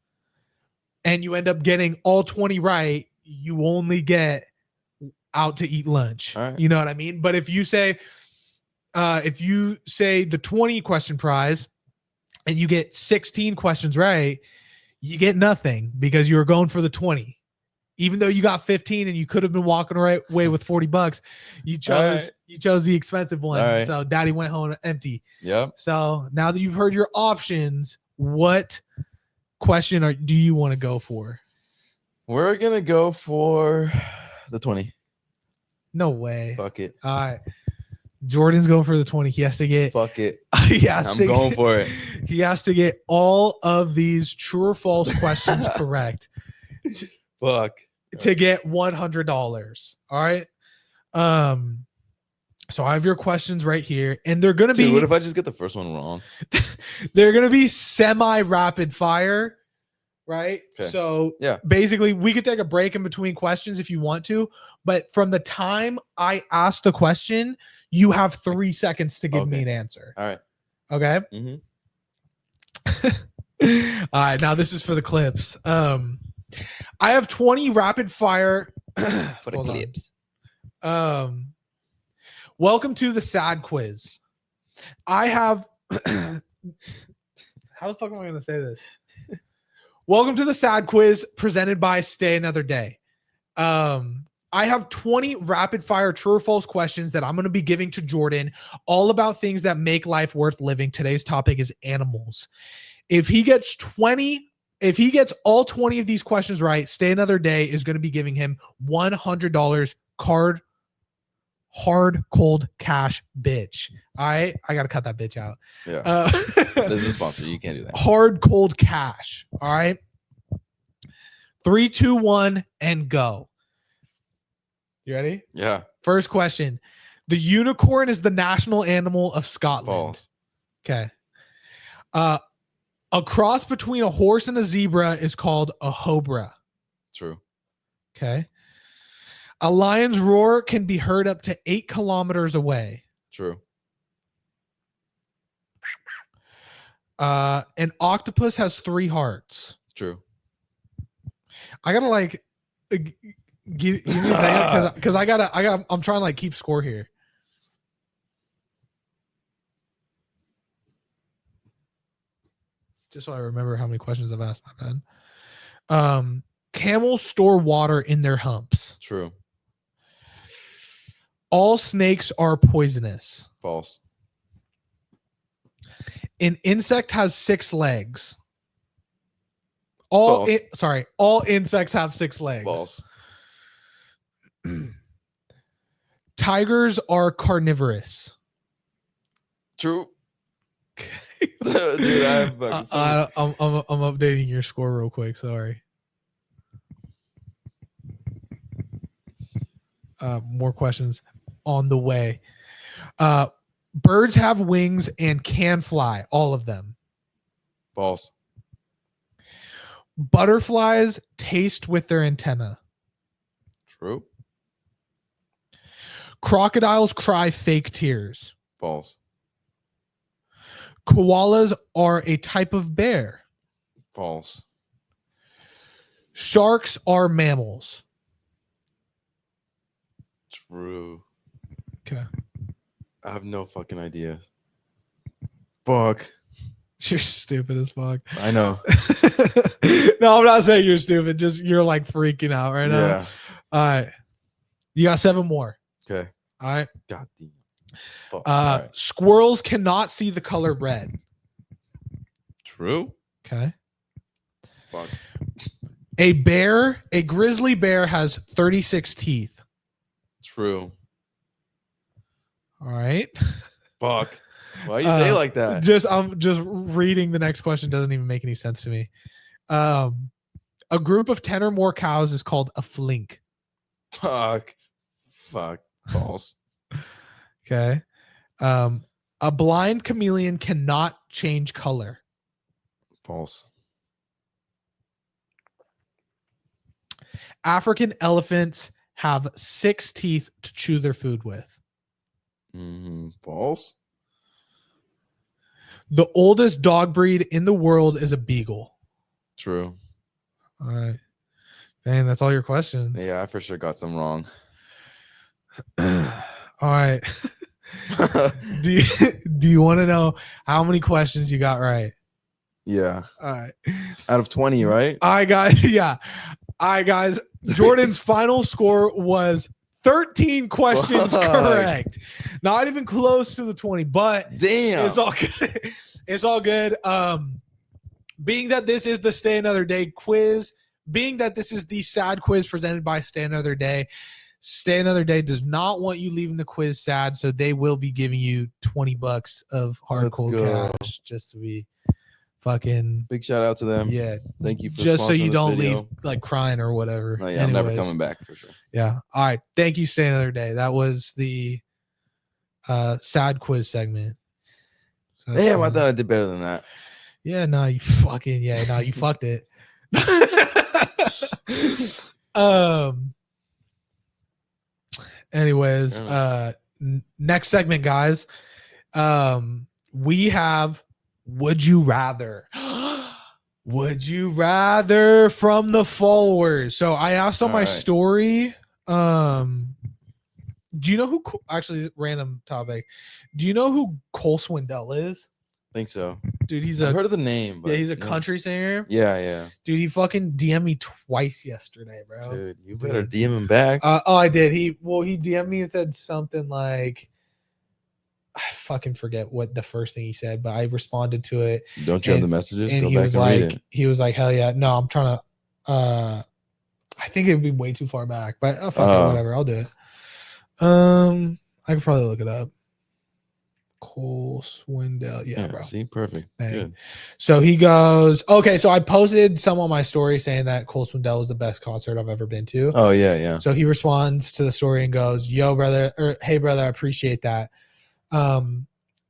and you end up getting all 20 right, you only get out to eat lunch. All right. You know what I mean? But if you say the 20-question prize and you get 16 questions right, you get nothing because you were going for the 20. Even though you got 15 and you could have been walking away with $40, you chose the expensive one. Right. So daddy went home empty. Yep. So now that you've heard your options, what question do you want to go for? We're going to go for the 20. No way. Fuck it. All right. Jordan's going for the 20. He has to get Fuck it. I'm going for it. He has to get all of these true or false questions correct. Fuck. To get $100. All right. So I have your questions right here, and they're gonna be. What if I just get the first one wrong? They're gonna be semi-rapid fire, right? Okay. So yeah, basically, we could take a break in between questions if you want to, but from the time I ask the question, you have 3 seconds to give me an answer. All right. Okay. Mm-hmm. All right. Now this is for the clips. I have 20 rapid fire for the clips. Welcome to the sad quiz. I have how the fuck am I gonna say this? Welcome to the sad quiz presented by Stay Another Day. I have 20 rapid fire true or false questions that I'm going to be giving to Jordan, all about things that make life worth living. Today's topic is animals. If he gets 20 if he gets all 20 of these questions right, Stay Another Day is going to be giving him $100 hard cold cash, bitch. All right, I gotta cut that bitch out. Yeah. This is a sponsor. You can't do that. Hard cold cash. All right. 3, 2, 1, and go. You ready? Yeah. First question. The unicorn is the national animal of Scotland. False. Okay. A cross between a horse and a zebra is called a hobra. True. Okay. A lion's roar can be heard up to 8 kilometers away. True. An octopus has 3 hearts. True. I gotta like give me a second because I'm trying to like keep score here. Just so I remember how many questions I've asked. My bad. Camels store water in their humps. True. All snakes are poisonous. False. An insect has 6 legs. All insects have 6 legs. False. Tigers are carnivorous. True. Dude, I'm updating your score real quick. Sorry. More questions on the way. Birds have wings and can fly. All of them. False. Butterflies taste with their antenna. True. Crocodiles cry fake tears. False. Koalas are a type of bear. False. Sharks are mammals. True. Okay. I have no fucking idea. Fuck. You're stupid as fuck. I know. No, I'm not saying you're stupid. Just you're like freaking out right now. Yeah. All right. You got 7 more. Okay. All right. God damn. Fuck. All right. Squirrels cannot see the color red. True. Okay. Fuck. A grizzly bear has 36 teeth. True. All right. Fuck. Why you say it like that? I'm just reading the next question doesn't even make any sense to me. A group of 10 or more cows is called a flink. Fuck. False. Okay. A blind chameleon cannot change color. False. African elephants have 6 teeth to chew their food with. False. The oldest dog breed in the world is a beagle. True. All right. Man, that's all your questions. Yeah, I for sure got some wrong. All right. Do you want to know how many questions you got right? Yeah. All right. Out of 20, right? All right, guys. Jordan's final score was 13 questions correct. Not even close to the 20, but damn, it's all good. It's all good. Being that this is the Stay Another Day quiz, being that this is the sad quiz presented by Stay Another Day does not want you leaving the quiz sad, so they will be giving you $20 of hard cold cash just to be fucking big shout out to them. Yeah, thank you for just so you don't video. leave like crying or whatever. No, yeah, I'm never coming back for sure. Yeah. All right. Thank you, Stay Another Day. That was the sad quiz segment. So damn, I thought I did better than that. Yeah, no, you fucked it. Anyways, next segment, guys. We have Would You Rather. Would you rather from the followers. So I asked on my story, do you know who, actually random topic, do you know who Cole Swindell is? Think so. Dude, I've heard of the name. But yeah, he's a country singer. Yeah. Dude, he fucking DM'd me twice yesterday, bro. Dude, you better DM him back. I did. He DM'd me and said something like, I fucking forget what the first thing he said, but I responded to it. Don't you have the messages? And Go he back was and read like, it. hell yeah. No, I'm trying to, I think it'd be way too far back, but fuck it, whatever. I'll do it. I could probably look it up. Cole Swindell. Yeah, bro. See, perfect. Good. So he goes, okay. So I posted some on my story saying that Cole Swindell was the best concert I've ever been to. Oh, yeah. So he responds to the story and goes, yo, brother, or hey, brother, I appreciate that.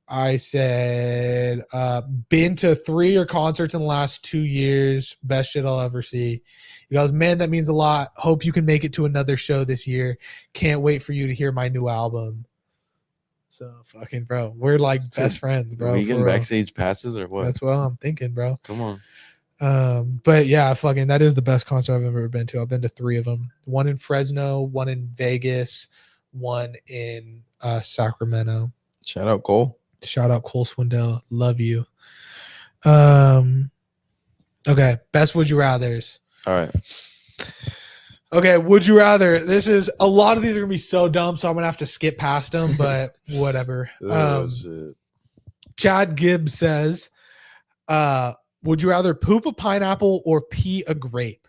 I said, been to 3 of your concerts in the last 2 years. Best shit I'll ever see. He goes, man, that means a lot. Hope you can make it to another show this year. Can't wait for you to hear my new album. So fucking bro, we're like best friends, bro. We getting backstage passes or what? That's what I'm thinking, bro. Come on. But yeah, fucking that is the best concert I've ever been to. I've been to 3 of them. 1 in Fresno, 1 in Vegas, 1 in Sacramento. Shout out Cole. Shout out Cole Swindell. Love you. Okay, best would you rathers. All right. Okay, would you rather? This is a lot of these are gonna be so dumb, so I'm gonna have to skip past them, but whatever. Shit. Chad Gibbs says, would you rather poop a pineapple or pee a grape?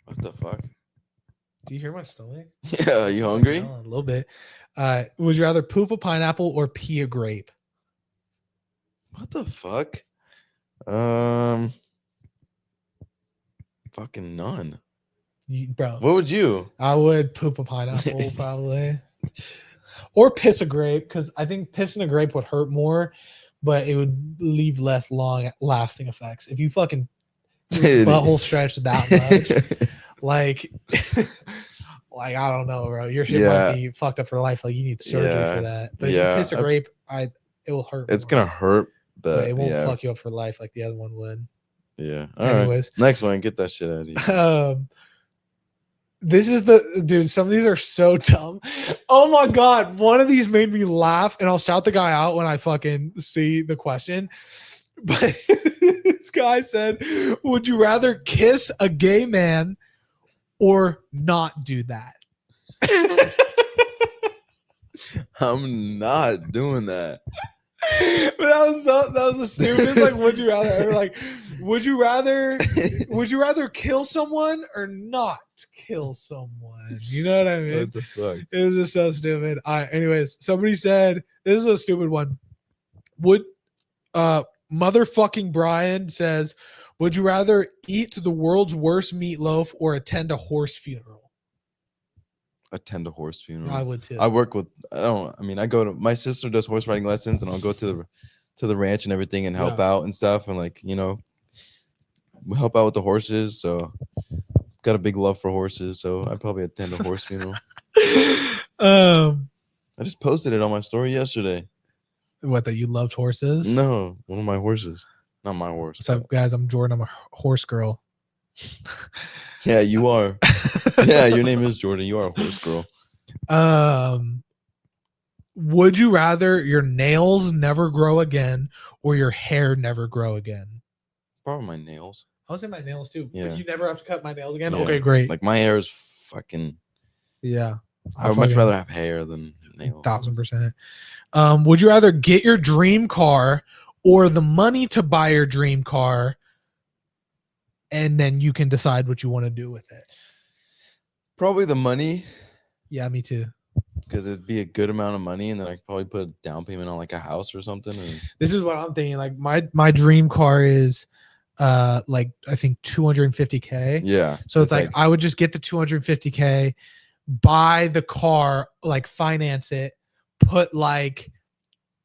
What the fuck? Do you hear my stomach? Yeah, are you hungry? A little bit. Would you rather poop a pineapple or pee a grape? What the fuck? Fucking none. Bro. What would you? I would poop a pineapple probably. Or piss a grape, because I think pissing a grape would hurt more, but it would leave less long lasting effects. If you fucking butthole stretch that much, like I don't know, bro. Your shit might be fucked up for life. Like you need surgery for that. But if you piss a grape, it will hurt. It's gonna hurt, but it won't fuck you up for life like the other one would. Yeah. Anyways, right. Next one, get that shit out of here. This is dude. Some of these are so dumb. Oh my god, one of these made me laugh, and I'll shout the guy out when I fucking see the question. But this guy said, "Would you rather kiss a gay man or not do that?" I'm not doing that. But that was the stupidest. Like, would you rather? Like, would you rather kill someone or not kill someone? You know what I mean? What the fuck? It was just so stupid. Anyways, somebody said this is a stupid one. Would motherfucking Brian says, would you rather eat the world's worst meatloaf or attend a horse funeral? Attend a horse funeral. I would too. I go to my sister does horse riding lessons, and I'll go to the ranch and everything and help out and stuff, and like we help out with the horses. So got a big love for horses, so I'd probably attend a horse funeral. I just posted it on my story yesterday. What, that you loved horses? No, one of my horses, not my horse. What's up, guys? I'm Jordan. I'm a horse girl. Yeah, you are. Yeah, your name is Jordan. You are a horse girl. Would you rather your nails never grow again or your hair never grow again? Probably my nails. I was saying my nails too. Yeah. But you never have to cut my nails again? Yeah. Okay, great. Like my hair is fucking. Yeah. I would much rather have hair than nails. 1000%. Would you rather get your dream car or the money to buy your dream car, and then you can decide what you want to do with it? Probably the money. Yeah, me too. Because it'd be a good amount of money, and then I could probably put a down payment on like a house or something. And this is what I'm thinking. Like my dream car is like I think 250K. Yeah. So it's like I would just get the 250K, buy the car, like finance it, put like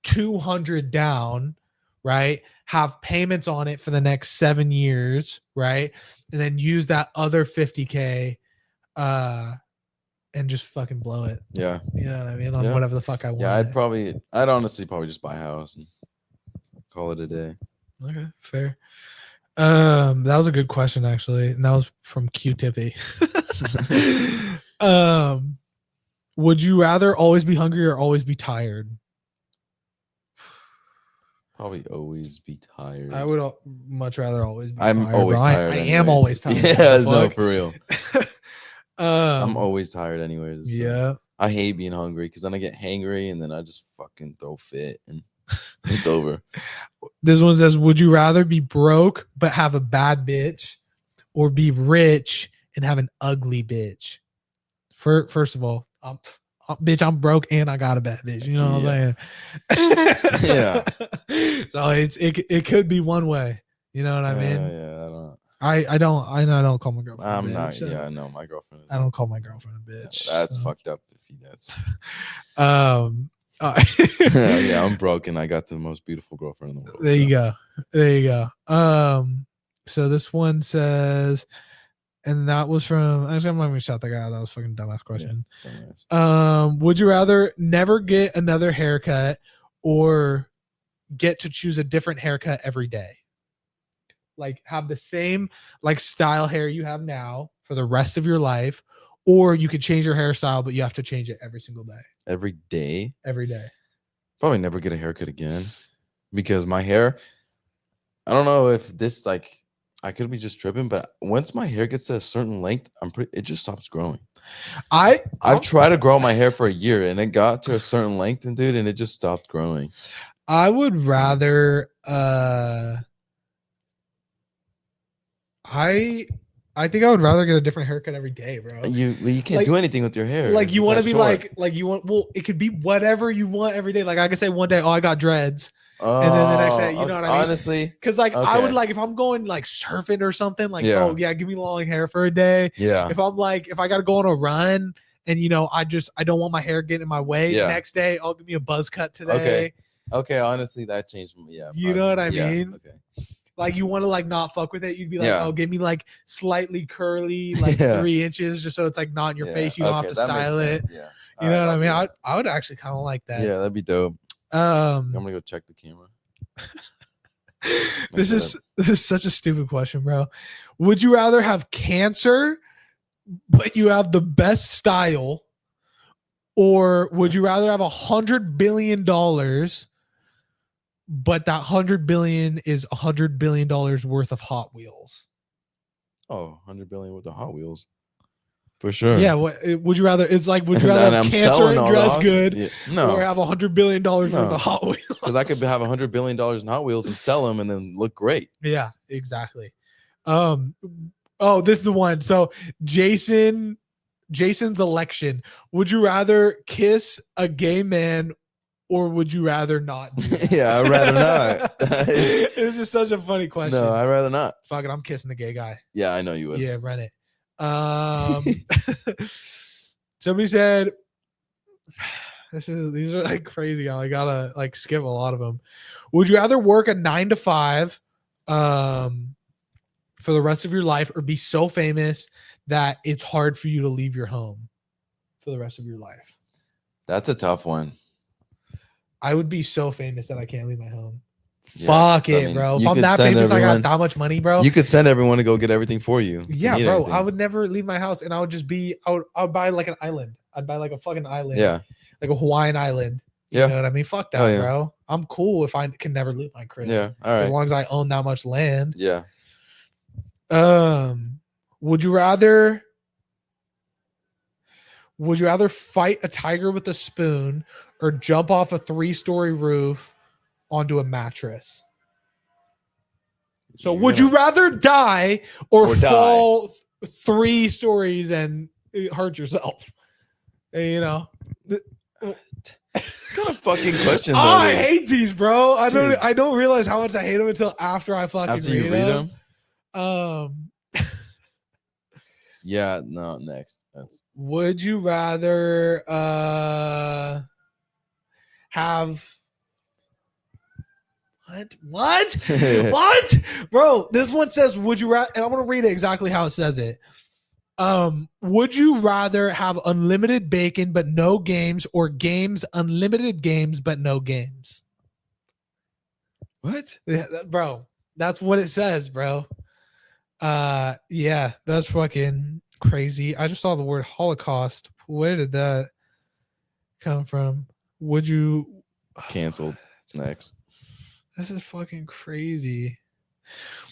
200 down, right? Have payments on it for the next 7 years, right? And then use that other 50K and just fucking blow it. Yeah. You know what I mean? On whatever the fuck I want. Yeah, I'd honestly probably just buy a house and call it a day. Okay, fair. That was a good question actually. And that was from Q-Tippy. Would you rather always be hungry or always be tired? Probably always be tired. I would much rather always be I'm tired. always tired. I am always tired. Yeah, no, for real. I'm always tired anyways. So yeah. I hate being hungry because then I get hangry and then I just fucking throw fit and it's over. This one says, would you rather be broke but have a bad bitch, or be rich and have an ugly bitch? First of all, bitch, I'm broke and I got a bad bitch. You know what I'm saying? Yeah. So it could be one way. You know what I mean? Yeah, I don't call my girlfriend. I'm a not. bitch. Yeah, I know my girlfriend. I don't call my girlfriend a bitch. That's so. fucked up. If that's. Yeah, I'm broken. I got the most beautiful girlfriend in the world. There you go. There you go. So this one says, and that was from. Actually, I'm not even shout that guy out. That was fucking dumbass question. Yeah, dumbass. Would you rather never get another haircut, or get to choose a different haircut every day? Like have the same like style hair you have now for the rest of your life, or you could change your hairstyle, but you have to change it every single day. Every day. Every day. Probably never get a haircut again because my hair. I don't know if this like I could be just tripping, but once my hair gets to a certain length, it just stops growing. I've tried to grow my hair for a year and it got to a certain length, and dude, and it just stopped growing. I would rather I think I would rather get a different haircut every day, bro. You can't do anything with your hair. Like you want to be short. like you want. Well, it could be whatever you want every day. Like I could say one day, oh, I got dreads, and then the next day, you know what I mean? Honestly, because like I would like if I'm going like surfing or something, like oh yeah, give me long hair for a day. Yeah. If I'm like if I got to go on a run and I don't want my hair getting in my way. Yeah. Next day, I'll give me a buzz cut today. Okay. Honestly, that changed me. Yeah. You know what I mean? Okay. Like you want to like not fuck with it. You'd be like, oh, give me like slightly curly, like 3 inches, just so it's like not in your face. You don't have to style it. Yeah. You know what I mean? I would actually kind of like that. Yeah, that'd be dope. I'm gonna go check the camera. This is such a stupid question, bro. Would you rather have cancer, but you have the best style, or would you rather have $100 billion? But that 100 billion is $100 billion worth of Hot Wheels. Oh, 100 billion worth of Hot Wheels. For sure. Yeah. What would you rather? It's like, would you rather have cancer and dress good, or have $100 billion worth of Hot Wheels? Because I could have $100 billion in Hot Wheels and sell them and then look great. Yeah, exactly. Oh, this is the one. So Jason's election. Would you rather kiss a gay man, or would you rather not do that? Yeah, I'd rather not. It's just such a funny question. No, I'd rather not. Fuck it, I'm kissing the gay guy. Yeah, I know you would. Yeah, run it. Somebody said, these are like crazy. I gotta like skip a lot of them. Would you rather work a 9 to 5 for the rest of your life, or be so famous that it's hard for you to leave your home for the rest of your life? That's a tough one. I would be so famous that I can't leave my home. Yeah, Fuck it, bro. If I'm that famous, I got that much money, bro. You could send everyone to go get everything for you. Yeah, bro. Anything. I would never leave my house, and I would just be. I would buy like an island. I'd buy like a fucking island. Yeah. Like a Hawaiian island. You know what I mean? Fuck that, bro. I'm cool if I can never leave my crib. Yeah. All right. As long as I own that much land. Yeah. Would you rather fight a tiger with a spoon, or jump off a 3-story roof onto a mattress? So would you rather die or fall 3 stories and hurt yourself? What kind of fucking questions I hate these, bro. I don't realize how much I hate them until after I fucking read them. Yeah, no, next. Would you rather have what? Bro, this one says, would you rather, and I'm going to read it exactly how it says it. Would you rather have unlimited bacon but no games, or unlimited games but no games? What? Yeah, bro, that's what it says, bro. Yeah, that's fucking crazy. I just saw the word Holocaust. Where did that come from? Would you canceled? Next. This is fucking crazy.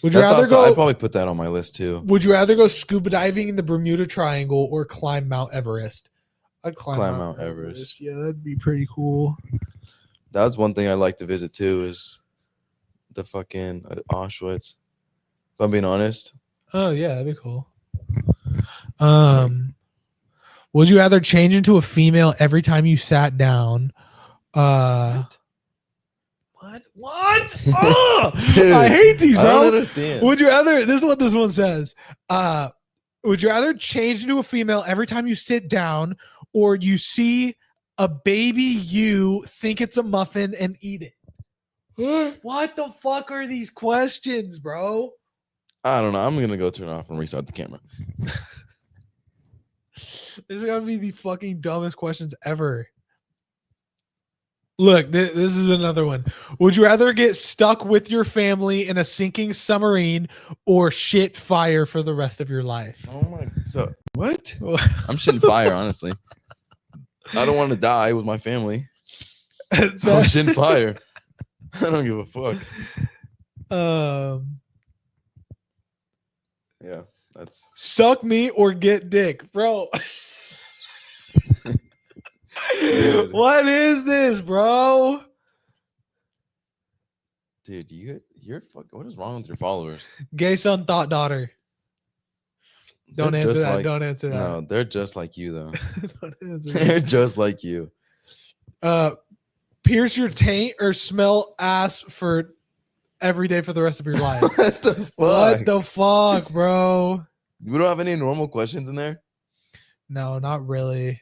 Would you rather go? I'd probably put that on my list too. Would you rather go scuba diving in the Bermuda Triangle or climb Mount Everest? I'd climb Climb Mount Mount Everest. Everest. Yeah, that'd be pretty cool. That's one thing I'd like to visit too, is the fucking Auschwitz. If I'm being honest. Oh yeah, that'd be cool. Would you rather change into a female every time you sat down? What? Oh, Dude, I hate these, I don't bro. understand. Would you rather? This is what this one says. Would you rather change into a female every time you sit down, or you see a baby you think it's a muffin and eat it? What the fuck are these questions, bro? I don't know. I'm gonna go turn off and restart the camera. This is gonna be the fucking dumbest questions ever. Look, this is another one. Would you rather get stuck with your family in a sinking submarine or shit fire for the rest of your life? Oh my! So what? I'm shitting fire, honestly. I don't want to die with my family. So I'm shitting fire. I don't give a fuck. Yeah, that's Suck me or get dick, bro. Dude. What is this, bro? dude. You're fucking. What is wrong with your followers? Gay son, thought daughter. Don't They're answer just that. like- Don't answer that. No, they're just like you though. Don't answer They're that. just like you. Pierce your taint or smell ass for every day for the rest of your life. What the fuck? What the fuck, bro? We don't have any normal questions in there. No, not really.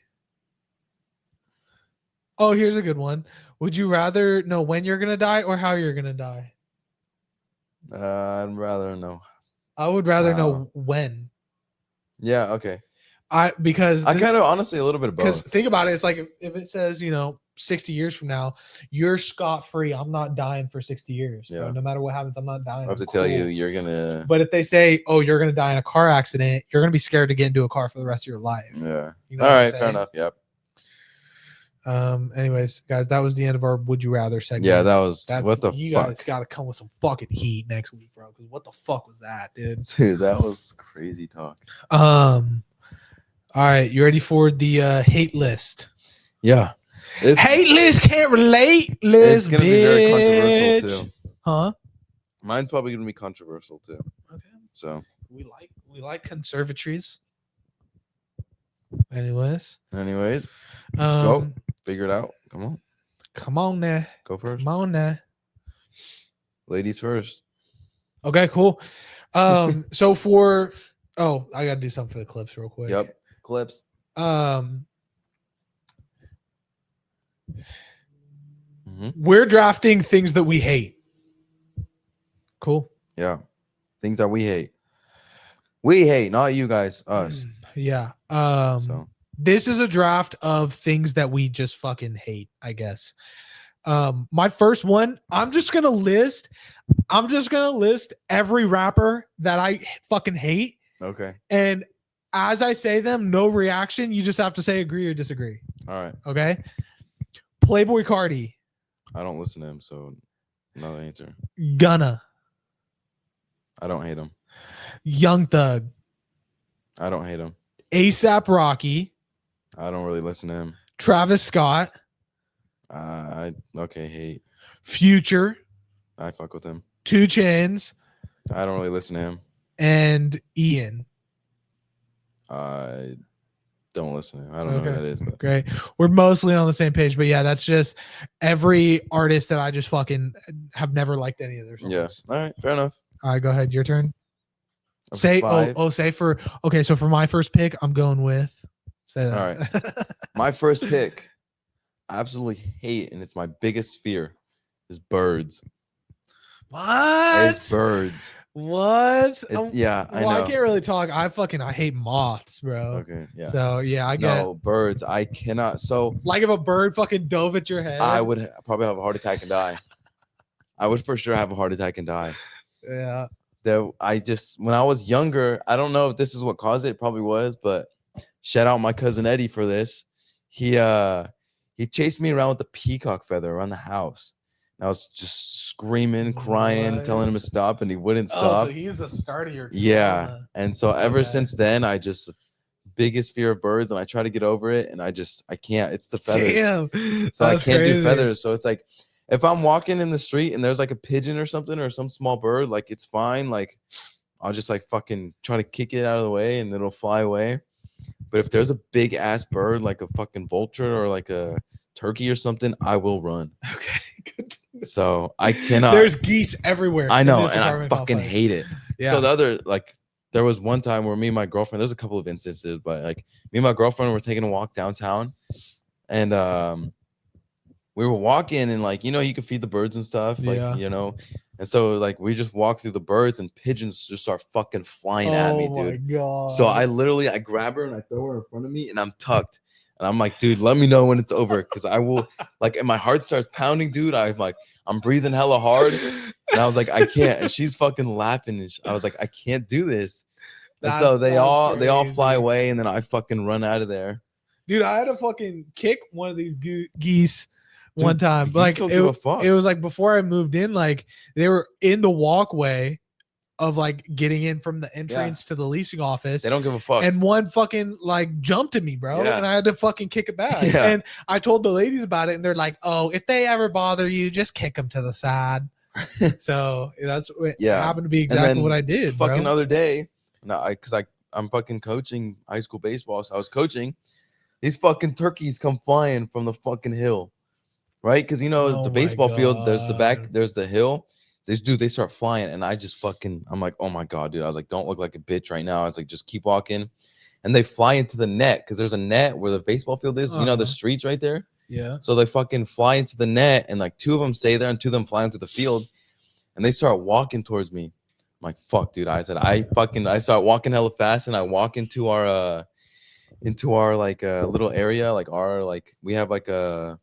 Oh, here's a good one. Would you rather know when you're gonna die or how you're gonna die? I'd rather know. I would rather Wow. know when. Yeah. Okay. Because I kind of honestly a little bit of because both. think about it, it's like if it says 60 years from now you're scot-free, I'm not dying for 60 years. Bro. Yeah. No matter what happens, I'm not dying. I have I'm to tell you, cool. you're gonna. But if they say, oh, you're gonna die in a car accident, you're gonna be scared to get into a car for the rest of your life. Yeah. You know All what I'm right. Fair saying? enough. Yep. Anyways, guys, that was the end of our would you rather segment. Yeah. That was. What the you fuck, guys gotta come with some fucking heat next week, bro. Because what the fuck was that, dude? dude? That was crazy talk. All right, you ready for the hate list? Yeah. Hate list can't relate. It's List, gonna be very controversial bitch. too. Huh? Mine's probably gonna be controversial too. Okay. So, We like conservatories. Anyways, anyways, let's go. um, Figure it out. Come on. come on now. Go first. Come on now. Ladies first. Okay, cool. So for I gotta do something for the clips real quick. Yep. Clips. We're drafting things that we hate. Cool. Yeah. Things that we hate. We hate, not you guys. Us. Yeah. So This is a draft of things that we just fucking hate, I guess. My first one, I'm just gonna list every rapper that I fucking hate. okay. And as I say them, no reaction. You just have to say agree or disagree. All right. Okay. Playboy Cardi. I don't listen to him, so another answer. Gunna. I don't hate him. Young Thug. I don't hate him. ASAP Rocky. I don't really listen to him. Travis Scott. Okay, hate. Future. I fuck with him. 2 Chainz. I don't really listen to him. And Ian. I don't listen to him. I don't know who that is, but Great. We're mostly on the same page, but yeah, that's just every artist that I just fucking have never liked any of their songs. yeah. All right, fair enough. All right, go ahead. Your turn. Of Say five. so for my first pick, I'm going with say that. All right. My first pick, I absolutely hate, and it's my biggest fear, is birds. What? It's birds. What? Yeah, I Well, I know. can't really talk. I hate moths, bro. Okay, yeah. So yeah, I get No, birds. I cannot. So like if a bird fucking dove at your head. I would probably have a heart attack and die. I would for sure have a heart attack and die. Yeah. When I was younger, I don't know if this is what caused it. It probably was, but shout out my cousin Eddie for this. He chased me around with a peacock feather around the house. And I was just screaming, crying, telling him to stop, and he wouldn't Oh, stop. so he's the start of your Yeah. trauma. And so ever Okay. since then, I just biggest fear of birds, and I try to get over it, and I can't. It's the feathers. Damn. So I That's can't crazy. do feathers. So it's like if I'm walking in the street and there's like a pigeon or something or some small bird, like it's fine. Like I'll just like fucking try to kick it out of the way and it'll fly away. But if there's a big ass bird like a fucking vulture or like a turkey or something, I will run. Okay, good. So I cannot. There's geese everywhere. I in know, this and I apartment fucking complex. hate it. Yeah. So the other, like, there was one time where me and my girlfriend, there's a couple of instances, but like me and my girlfriend were taking a walk downtown, and we were walking, and like, you know, you can feed the birds and stuff, like, Yeah. you know, and so like we just walk through the birds, and pigeons just start fucking flying at me, dude. Oh my god. So I grab her and I throw her in front of me, and I'm tucked. And I'm like, dude, let me know when it's over, because I will, like, and my heart starts pounding, dude. I'm breathing hella hard, and I was like, I can't. And she's fucking laughing, and I was like, I can't do this. And so they all fly away, and then I fucking run out of there. Dude, I had to fucking kick one of these geese one Dude, time. the Like geese don't give a fuck. it was like before I moved in, like they were in the walkway of like getting in from the entrance to the leasing office. They don't give a fuck. And one fucking like jumped at me, bro. Yeah. And I had to fucking kick it back. Yeah. And I told the ladies about it, and they're like, oh, if they ever bother you, just kick them to the side. So that's what happened to be exactly what I did. Fucking bro. other day, because I'm fucking coaching high school baseball. So I was coaching. These fucking turkeys come flying from the fucking hill, right? Because you know the baseball field, there's the back, there's the hill. They start flying, and I just fucking, I'm like, oh my god, dude. I was like, don't look like a bitch right now. I was like, just keep walking, and they fly into the net, because there's a net where the baseball field is. You know, the streets right there. Yeah. So they fucking fly into the net, and like 2 of them stay there, and 2 of them fly into the field, and they start walking towards me. I'm like, fuck, dude. I said, I start walking hella fast, and I walk into our like little area, like we have like a,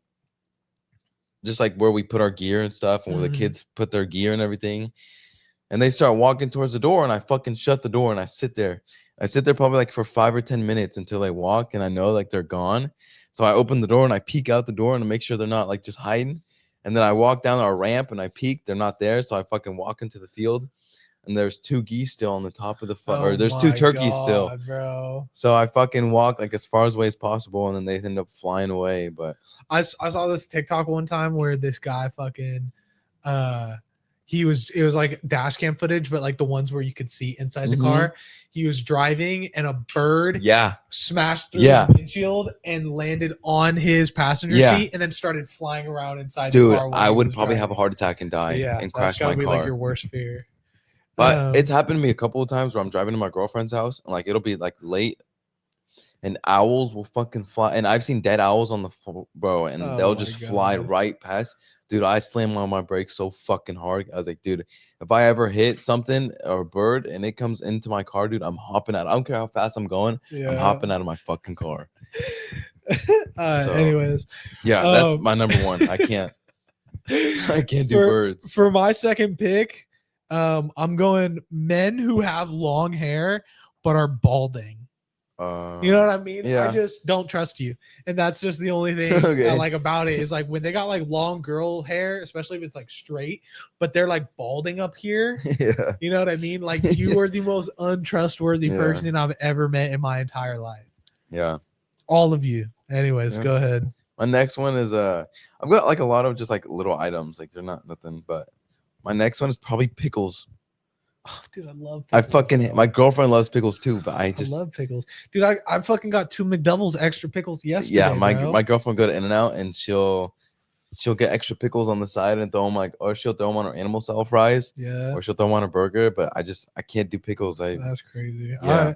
just like where we put our gear and stuff, and where the kids put their gear and everything. And they start walking towards the door, and I fucking shut the door, and I sit there probably like for 5 or 10 minutes until they walk, and I know like they're gone. So I open the door and I peek out the door and make sure they're not like just hiding. And then I walk down our ramp and I peek, they're not there. So I fucking walk into the field, and there's 2 geese still on the top of the or there's 2 turkeys still, bro. So I fucking walk like as far away as possible, and then they end up flying away. But I saw this TikTok one time where this guy fucking it was like dash cam footage, but like the ones where you could see inside the car. He was driving, and a bird smashed through his windshield and landed on his passenger seat, and then started flying around inside the car. Dude, I would probably have a heart attack and die and crash my car. Like your worst fear. But it's happened to me a couple of times where I'm driving to my girlfriend's house, and like it'll be like late, and owls will fucking fly. And I've seen dead owls on the floor, bro, and they'll just fly right past. Dude, I slammed on my brakes so fucking hard. I was like, dude, if I ever hit something or a bird and it comes into my car, dude, I'm hopping out. I don't care how fast I'm going. I'm hopping out of my fucking car. Anyways. Yeah, that's my number one. I can't do birds. For my second pick, I'm going men who have long hair but are balding. You know what I mean? Yeah. I just don't trust you, and that's just the only thing I like about it is like when they got like long girl hair, especially if it's like straight, but they're like balding up here. Yeah, you know what I mean? Like you are the most untrustworthy person I've ever met in my entire life. Yeah, all of you. Anyways, go ahead. My next one is I've got like a lot of just like little items, like they're not nothing, but my next one is probably pickles. Oh, dude, I love pickles. My girlfriend loves pickles too, but I love pickles. Dude, I fucking got 2 McDoubles extra pickles yesterday. Yeah, my girlfriend go to In-N-Out, and she'll get extra pickles on the side and throw them or she'll throw them on her animal style fries. Yeah. Or she'll throw them on a burger, but I can't do pickles. That's crazy. Yeah.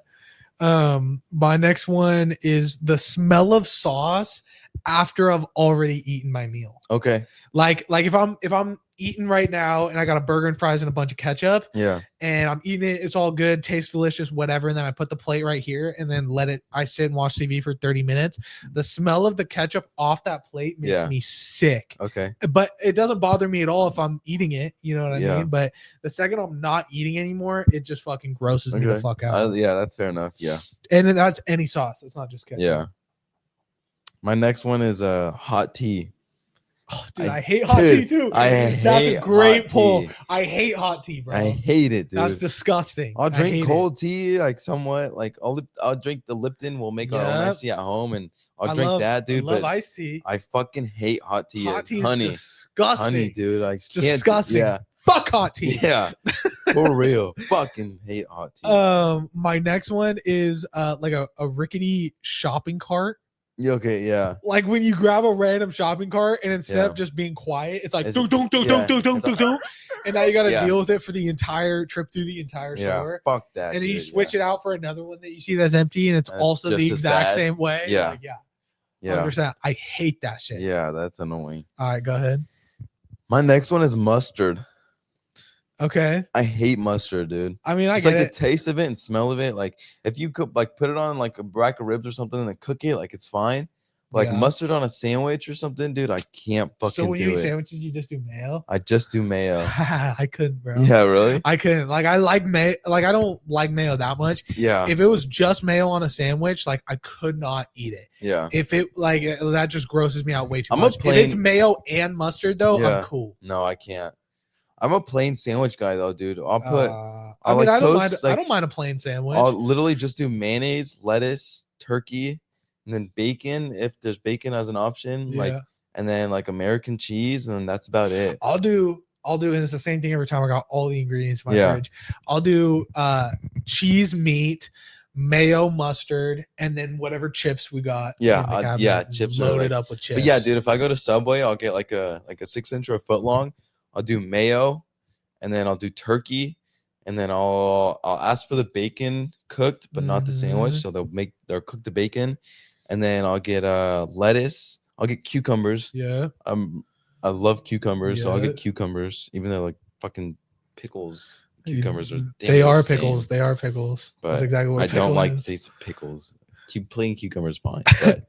All right. My next one is the smell of sauce after I've already eaten my meal. Okay. Like if I'm eating right now and I got a burger and fries and a bunch of ketchup, and I'm eating it, it's all good, tastes delicious, whatever, and then I put the plate right here and then I sit and watch TV for 30 minutes. The smell of the ketchup off that plate makes me sick. Okay. But it doesn't bother me at all if I'm eating it, you know what I mean? But the second I'm not eating anymore, it just fucking grosses me the fuck out. Yeah, that's fair enough. Yeah. And that's any sauce. It's not just ketchup. Yeah. My next one is hot tea. Oh, dude, I hate hot tea too. That's a great pull. I hate hot tea, bro. I hate it, dude. That's disgusting. I'll drink cold tea, like somewhat. Like I'll drink the Lipton. We'll make our own iced tea at home, and I'll drink that, dude. I love iced tea. I fucking hate hot tea. Hot tea honey. is disgusting. Honey, dude. It's disgusting. Yeah. Fuck hot tea. Yeah. For real. Fucking hate hot tea. My next one is like a rickety shopping cart. Okay, yeah. Like when you grab a random shopping cart and instead of just being quiet, it's like don't, and now you got to deal with it for the entire trip through the entire store. Fuck that. And then you switch it out for another one that you see that's empty, and it's also the exact same way. Yeah, like, yeah. 100%. I hate that shit. Yeah, that's annoying. All right, go ahead. My next one is mustard. Okay. I hate mustard, dude. I mean, I get like the taste of it and smell of it. Like if you could like put it on like a rack of ribs or something and then cook it, like it's fine. Like mustard on a sandwich or something, dude, I can't fucking do it. So when you eat sandwiches, you just do mayo? I just do mayo. I couldn't, bro. Yeah, really? I couldn't. Like I like mayo. Like I don't like mayo that much. Yeah. If it was just mayo on a sandwich, like I could not eat it. Yeah. If it like that just grosses me out way too much. If it's mayo and mustard though, I'm cool. No, I can't. I'm a plain sandwich guy though, dude. I'll put. I mean, I don't mind a plain sandwich. I'll literally just do mayonnaise, lettuce, turkey, and then bacon if there's bacon as an option. Like, and then like American cheese, and that's about it. I'll do, and it's the same thing every time. I got all the ingredients in my fridge. I'll do cheese, meat, mayo, mustard, and then whatever chips we got. Chips loaded up with chips. But yeah, dude, if I go to Subway, I'll get like a 6-inch or a foot long. I'll do mayo, and then I'll do turkey, and then I'll ask for the bacon cooked, but not the sandwich. So they'll cook the bacon, and then I'll get lettuce. I'll get cucumbers. Yeah. I love cucumbers, so I'll get cucumbers, even though like fucking pickles. Cucumbers are they are pickles. They are pickles. But that's exactly what I don't like the taste of pickles. Plain cucumbers fine. But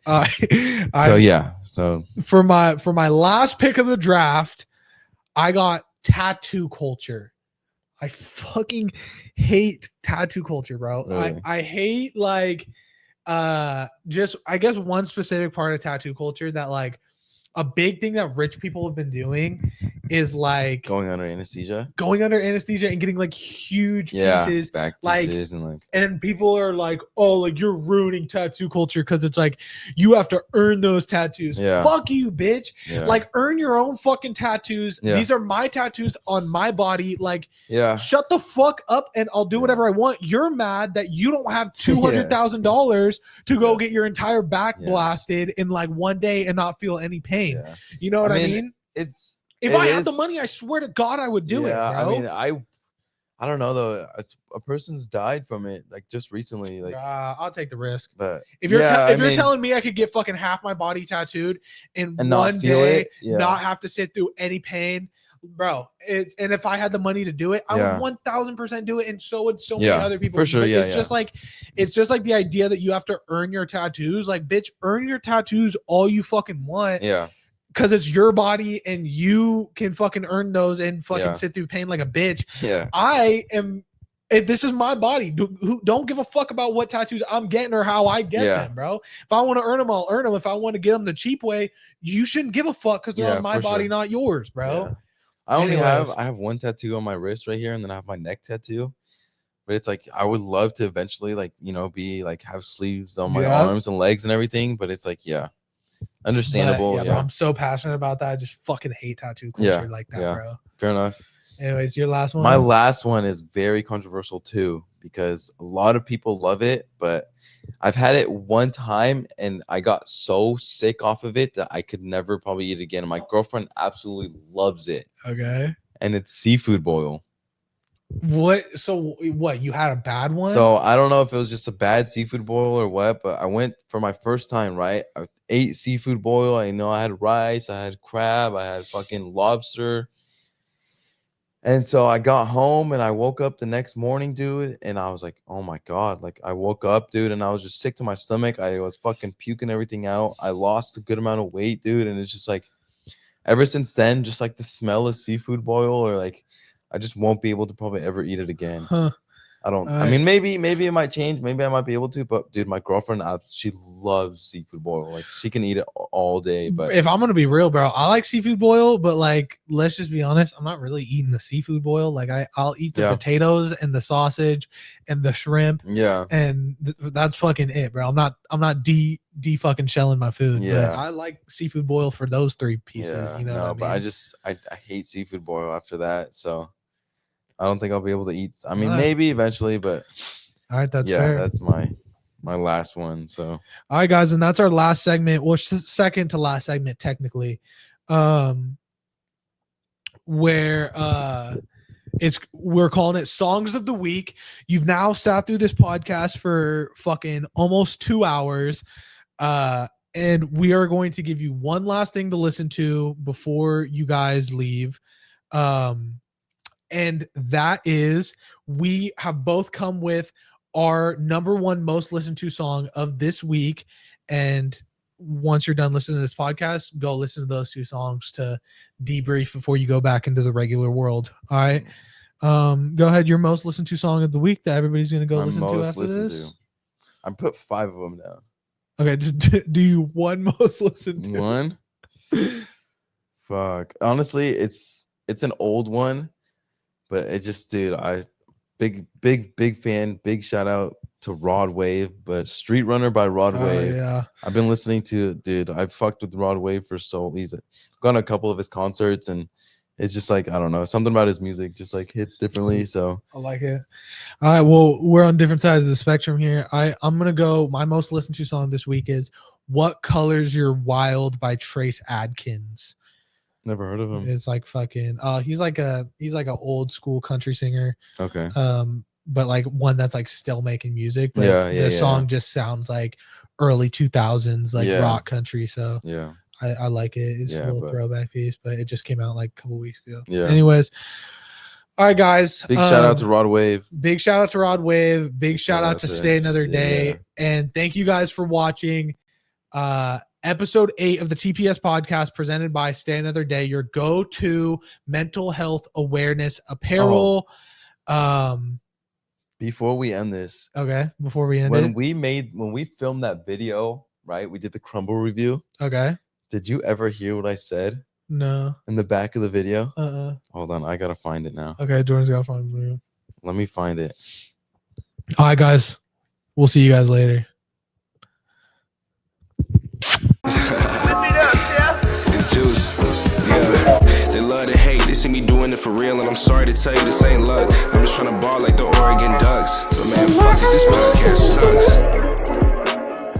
so for my last pick of the draft, I got tattoo culture. I fucking hate tattoo culture, bro. Really? I hate like just I guess one specific part of tattoo culture that like a big thing that rich people have been doing is like going under anesthesia and getting like huge pieces, back like pieces and people are like, oh, like you're ruining tattoo culture because it's like you have to earn those tattoos. Fuck you, bitch. Like earn your own fucking tattoos. These are my tattoos on my body. Like shut the fuck up and I'll do whatever I want. You're mad that you don't have $200,000 to go get your entire back blasted in like one day and not feel any pain. You know what I mean? If I had the money, I swear to God, I would do it. Bro. I mean, I don't know though. A person's died from it like just recently. Like, I'll take the risk. But if you're you're telling me I could get fucking half my body tattooed in one day, not have to sit through any pain, bro. And if I had the money to do it, I would 1000% do it, and so would so many other people. For sure, it's just like the idea that you have to earn your tattoos. Like, bitch, earn your tattoos all you fucking want. Because it's your body and you can fucking earn those and fucking sit through pain like a bitch. This is my body. Don't give a fuck about what tattoos I'm getting or how I get them, bro. If I want to earn them, I'll earn them. If I want to get them the cheap way, you shouldn't give a fuck because they're on my body, not yours, bro. I have one tattoo on my wrist right here, and then I have my neck tattoo. But it's like I would love to eventually, like, you know, be like have sleeves on my arms and legs and everything. But it's like, understandable. Bro, I'm so passionate about that. I just fucking hate tattoo culture like that, bro. Fair enough. Anyways, your last one. My last one is very controversial too, because a lot of people love it, but I've had it one time and I got so sick off of it that I could never probably eat it again. My girlfriend absolutely loves it. Okay. And it's seafood boil. What? So what? You had a bad one? So I don't know if it was just a bad seafood boil or what, but I went for my first time, right? I ate seafood boil. I know I had rice, I had crab, I had fucking lobster. And so I got home and I woke up the next morning, dude, and I was like, oh my God. Like, I woke up, dude, and I was just sick to my stomach. I was fucking puking everything out. I lost a good amount of weight, dude. And it's just like, ever since then, just like the smell of seafood boil, or like, I just won't be able to probably ever eat it again. I don't. I mean, maybe it might change. Maybe I might be able to. But dude, my girlfriend, she loves seafood boil. Like she can eat it all day. But if I'm gonna be real, bro, I like seafood boil. But like, let's just be honest, I'm not really eating the seafood boil. Like I'll eat the potatoes and the sausage and the shrimp. Yeah, and that's fucking it, bro. I'm not de fucking shelling my food. Yeah, but I like seafood boil for those 3 pieces. You know what I mean? But I hate seafood boil after that. So. I don't think I'll be able to eat. I mean, maybe eventually, but all right, that's fair. That's my last one. So, all right, guys, and that's our last segment. Well, second to last segment, technically, where we're calling it Songs of the Week. You've now sat through this podcast for fucking almost 2 hours, and we are going to give you one last thing to listen to before you guys leave. And that is, we have both come with our number 1 most listened to song of this week. And once you're done listening to this podcast, go listen to those 2 songs to debrief before you go back into the regular world. All right. Go ahead. Your most listened to song of the week that everybody's going to go listen to after this. I put 5 of them down. Okay. Just do you one most listened to? One? Fuck. Honestly, it's an old one. But it just, dude, big fan. Big shout out to Rod Wave, but Street Runner by Rod Wave. Yeah, I've been listening to it, dude. I've fucked with Rod Wave for he's gone to a couple of his concerts, and it's just like, I don't know, something about his music just like hits differently. So I like it. All right, well, we're on different sides of the spectrum here. I'm gonna go. My most listened to song this week is "What Colors Your Wild" by Trace Adkins. Never heard of him. It's like fucking he's like a old school country singer. Okay. But like one that's like still making music. But the song just sounds like early 2000s like rock country. So yeah, I like it. It's a little throwback piece, but it just came out like a couple weeks ago. Yeah. Anyways. All right, guys. Big shout out to Rod Wave. Big shout out to Rod Wave. Big shout out to Stay Another Day. Yeah. And thank you guys for watching. Episode 8 of the TPS podcast presented by Stay Another Day, your go-to mental health awareness apparel. Before we end this, before we end when we filmed that video, right? We did the crumble review. Okay. Did you ever hear what I said? No. In the back of the video? Hold on, I gotta find it now. Okay, Jordan's gotta find it. Let me find it. All right, guys. We'll see you guys later. It's juice. Yeah. They love to hate. They see me doing it for real, and I'm sorry to tell you this ain't luck. I'm just trying to ball like the Oregon Ducks. But man, fuck it, this podcast sucks.